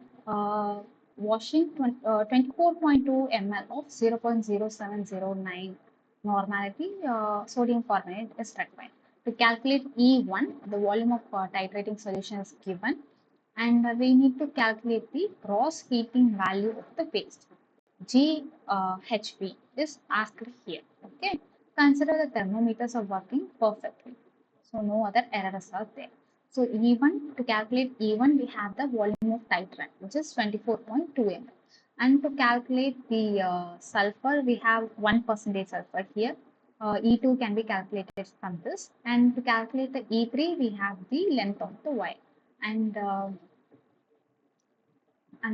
Washing 24.2 ml of 0.0709 normality sodium carbonate is required. To calculate E1, the volume of titrating solution is given, and we need to calculate the gross heating value of the paste. GHV is asked here. Okay, consider the thermometers are working perfectly, so no other errors are there. So E1, to calculate E1, we have the volume of titrant, which is 24.2 ml. And to calculate the sulfur, we have 1% sulfur here. E2 can be calculated from this. And to calculate the E3, we have the length of the wire. And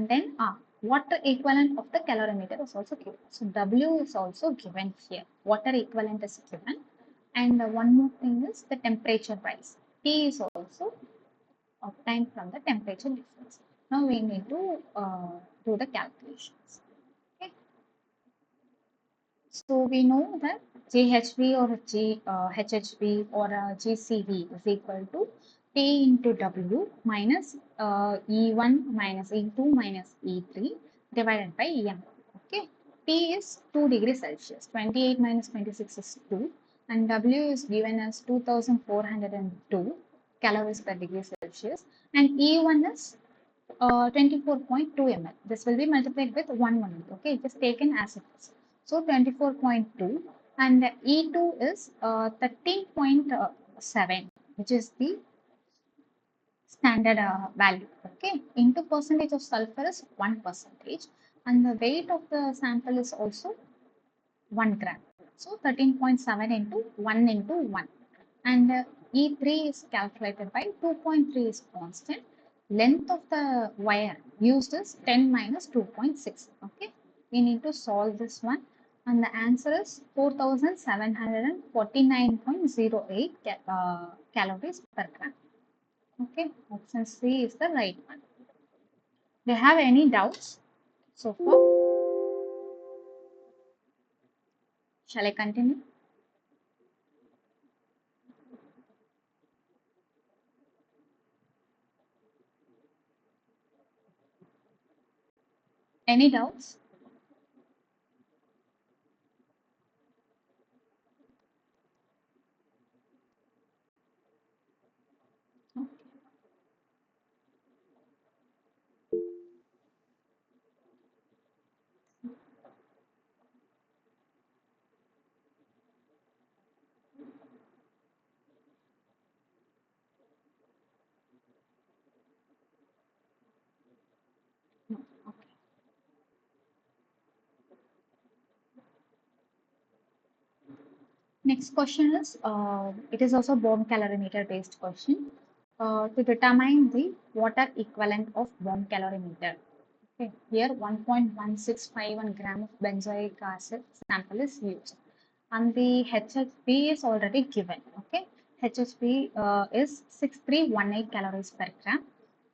then water equivalent of the calorimeter is also given. So W is also given here. Water equivalent is given. And one more thing is the temperature rise. T is also obtained from the temperature difference. Now we need to do the calculations. Okay. So we know that GHV or HHV or GCV is equal to T into W minus E1 minus E2 minus E3 divided by EM. Okay. T is 2 degrees Celsius. 28 minus 26 is 2. And W is given as 2402 calories per degree Celsius. And E1 is 24.2 ml. This will be multiplied with 1 only. Okay, just taken as it is. So 24.2 and E2 is 13.7, which is the standard value. Okay, into percentage of sulfur is 1%, and the weight of the sample is also 1 gram. So 13.7 into 1 into 1. And E3 is calculated by 2.3 is constant. Length of the wire used is 10 minus 2.6. Okay, we need to solve this one. And the answer is 4749.08 calories per gram. Okay, option C is the right one. Do you have any doubts so far? Shall I continue? Any doubts? No. Okay. Next question is, it is also bomb calorimeter based question. To determine the water equivalent of bomb calorimeter. Okay, here 1.1651 gram of benzoic acid sample is used, and the HHP is already given. Okay, HHP is 6318 calories per gram,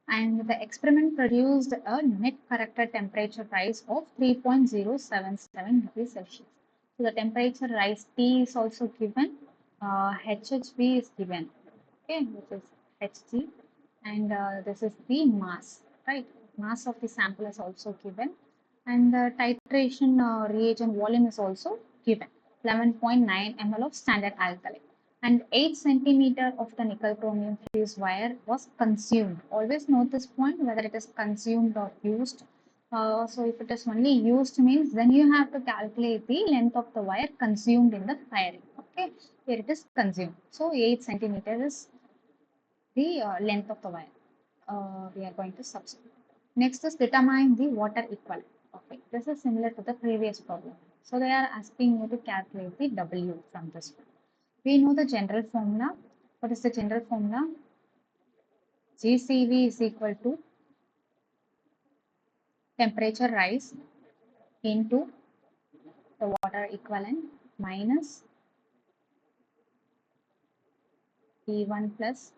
and the experiment produced a net corrected temperature rise of 3.077 degrees Celsius. So the temperature rise T is also given, HHP is given, okay, which is Hg, and this is the mass, right? Mass of the sample is also given, and the titration reagent volume is also given, 11.9 ml of standard alkali, and 8 centimeter of the nickel chromium fused wire was consumed. Always note this point, whether it is consumed or used. So if it is only used means, then you have to calculate the length of the wire consumed in the firing. Okay, here it is consumed. So 8 centimeter is the length of the wire. We are going to substitute. Next is determine the water equivalent. Okay, this is similar to the previous problem. So they are asking you to calculate the W from this one. We know the general formula. What is the general formula? GCV is equal to temperature rise into the water equivalent minus E1 plus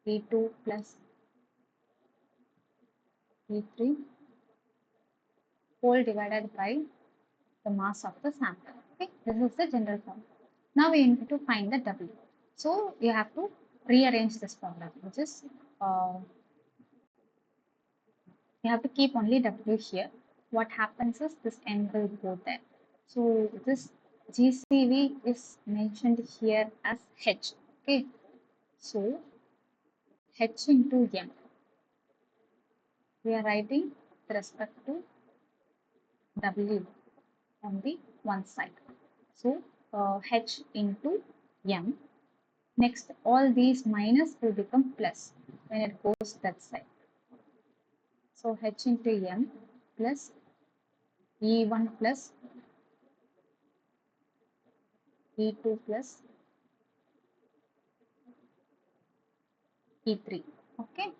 E2 plus E3 whole divided by the mass of the sample. Okay, this is the general formula. Now we need to find the W. So you have to rearrange this formula, which is you have to keep only W here. What happens is this N will go there. So this GCV is mentioned here as H. Okay, so H into M. We are writing with respect to W on the one side. So H into M. Next, all these minus will become plus when it goes that side. So H into M plus E1 plus E2 plus E3. Okay,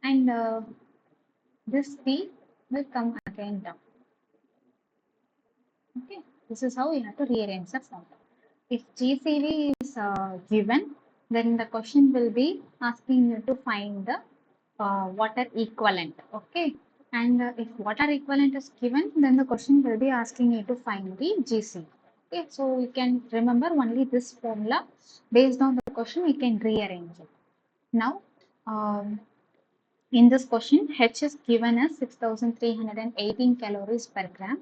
and this T will come again down. Okay, this is how you have to rearrange the formula. If GCV is given, then the question will be asking you to find the water equivalent. Okay, and if water equivalent is given, then the question will be asking you to find the GC. Okay, so you can remember only this formula. Based on the question, we can rearrange it. Now, in this question, H is given as 6318 calories per gram,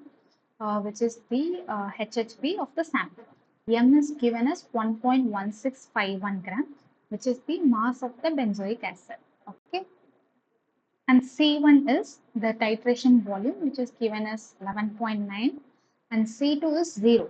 which is the HHP of the sample. M is given as 1.1651 gram, which is the mass of the benzoic acid. Okay, and C1 is the titration volume, which is given as 11.9, and C2 is 0.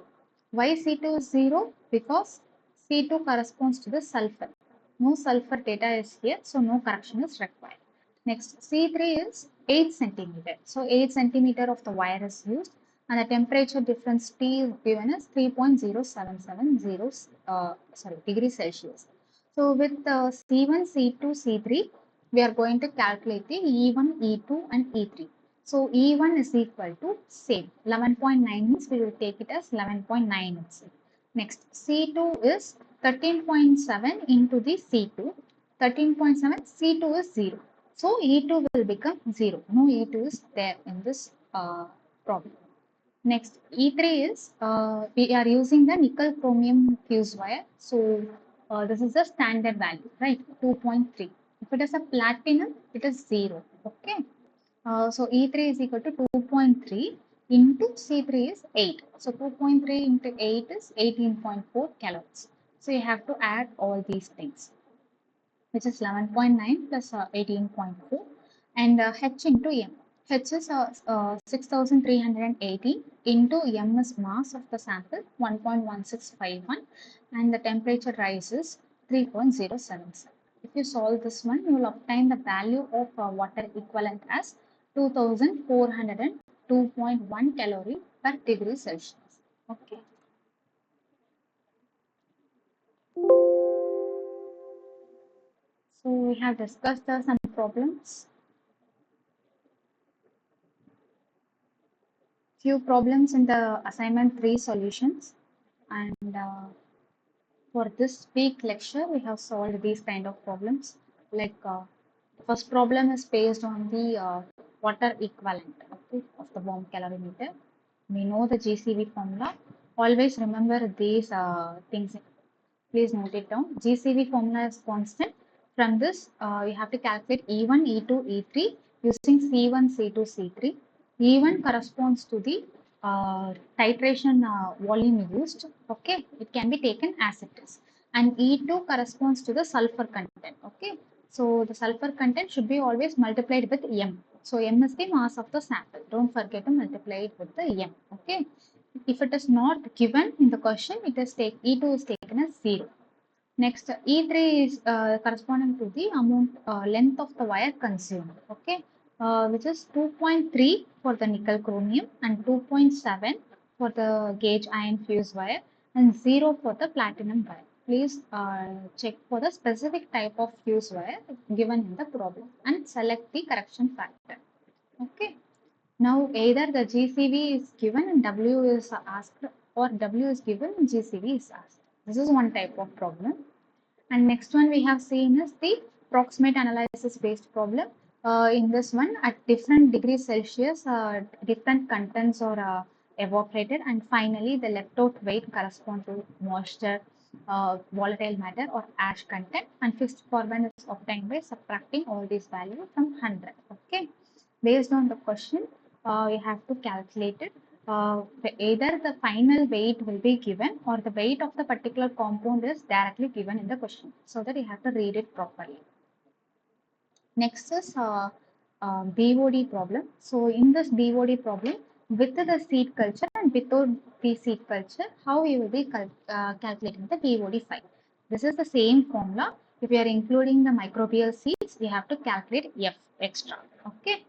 Why C2 is 0? Because C2 corresponds to the sulfur. No sulfur data is here, so no correction is required. Next, C3 is 8 centimeter. So 8 centimeter of the wire is used, and the temperature difference T is given as 3.0770 degrees Celsius. So with C1, C2, C3, we are going to calculate the E1, E2 and E3. So E1 is equal to same 11.9 means we will take it as 11.9 itself. Next, C2 is 13.7 into the C2. 13.7, C2 is 0. So E2 will become 0. No E2 is there in this problem. Next, E3 is, we are using the nickel chromium fuse wire. So this is the standard value, right? 2.3. If it is a platinum, it is 0. Okay. So E3 is equal to 2.3 into C3 is 8. So 2.3 into 8 is 18.4 calories. So you have to add all these things, which is 11.9 plus 18.4, and H into M. H is 6380 into M is mass of the sample 1.1651, and the temperature rises 3.077. If you solve this one, you will obtain the value of water equivalent as 2402.1 calorie per degree Celsius. Okay. So we have discussed some problems. Few problems in the assignment 3 solutions, and for this week lecture we have solved these kind of problems. Like first problem is based on the water equivalent, okay, of the bomb calorimeter. We know the GCV formula. Always remember these things. Please note it down. GCV formula is constant. From this, you have to calculate E1, E2, E3 using C1, C2, C3. E1 corresponds to the titration volume used. Okay, it can be taken as it is. And E2 corresponds to the sulfur content. Okay, so the sulfur content should be always multiplied with M. So M is the mass of the sample. Don't forget to multiply it with the M. Okay. If it is not given in the question, it is E2 is taken as 0. Next, E3 is corresponding to the amount length of the wire consumed, okay, which is 2.3 for the nickel chromium and 2.7 for the gauge iron fuse wire and 0 for the platinum wire. Please check for the specific type of fuse wire given in the problem and select the correction factor. Okay. Now either the GCV is given and W is asked, or W is given and GCV is asked. This is one type of problem. And next one we have seen is the proximate analysis based problem. In this one, at different degrees Celsius, different contents are evaporated, and finally the left out weight corresponds to moisture, volatile matter or ash content, and fixed carbon is obtained by subtracting all these values from 100. Okay, based on the question, you have to calculate it. Either the final weight will be given or the weight of the particular compound is directly given in the question, so that you have to read it properly. Next is BOD problem. So in this BOD problem, with the seed culture and without the seed culture, how you will be calculating the BOD file. This is the same formula. If you are including the microbial seeds, you have to calculate F extra. Okay.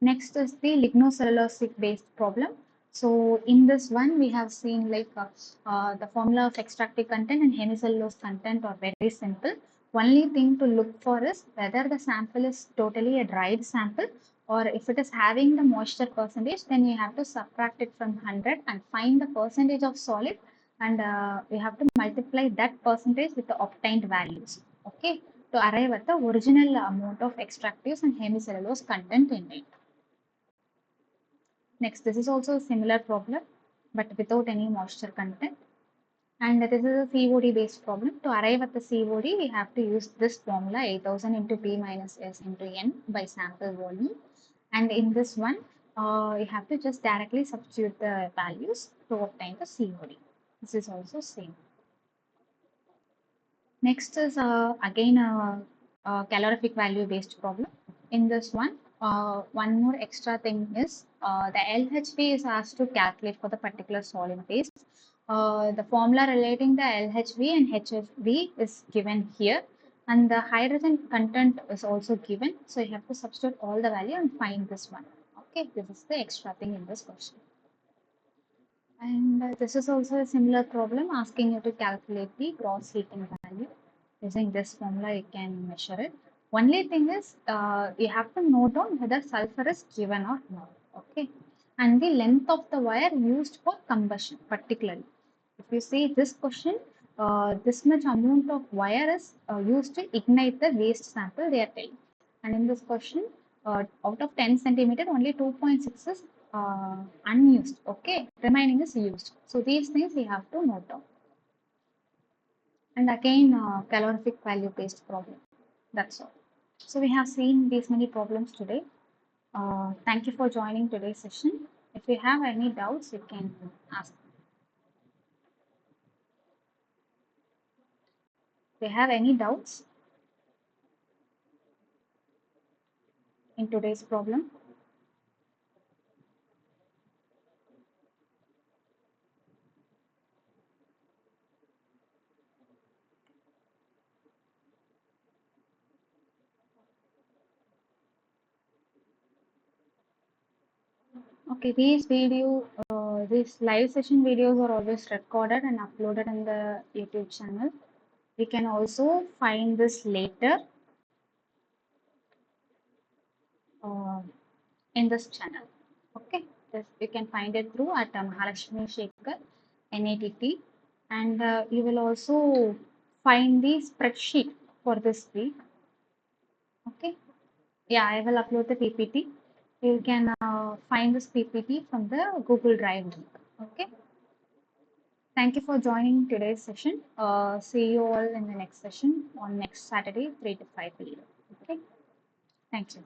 Next is the lignocellulosic based problem. So in this one, we have seen like the formula of extractive content and hemicellulose content are very simple. Only thing to look for is whether the sample is totally a dried sample, or if it is having the moisture percentage, then you have to subtract it from 100 and find the percentage of solid, and we have to multiply that percentage with the obtained values. Okay, to arrive at the original amount of extractives and hemicellulose content in it. Next, this is also a similar problem, but without any moisture content. And this is a COD based problem. To arrive at the COD, we have to use this formula 8000 into P minus S into N by sample volume. And in this one, you have to just directly substitute the values to obtain the COD. This is also same. Next is again a calorific value based problem. In this one, one more extra thing is the LHV is asked to calculate for the particular solid phase. The formula relating the LHV and HFV is given here, and the hydrogen content is also given. So you have to substitute all the value and find this one. Okay, this is the extra thing in this question. And this is also a similar problem asking you to calculate the gross heating value. Using this formula, you can measure it. Only thing is, you have to note down whether sulfur is given or not. Okay. And the length of the wire used for combustion, particularly. If you see this question, this much amount of wire is used to ignite the waste sample they are telling. And in this question, out of 10 centimeter, only 2.6 is unused. Okay, remaining is used. So these things we have to note down. And again, calorific value based problem. That's all. So we have seen these many problems today. Thank you for joining today's session. If you have any doubts, you can ask. If you have any doubts in today's problem, okay, these live session videos are always recorded and uploaded in the YouTube channel. We can also find this later uh, in this channel. Okay, this, you can find it through at Mahalakshmi Shekhar, NITT, and you will also find the spreadsheet for this week. Okay, yeah, I will upload the PPT. You can find this PPT from the Google Drive link. Okay, thank you for joining today's session. See you all in the next session on next Saturday, 3 to 5 p.m. Okay, thank you.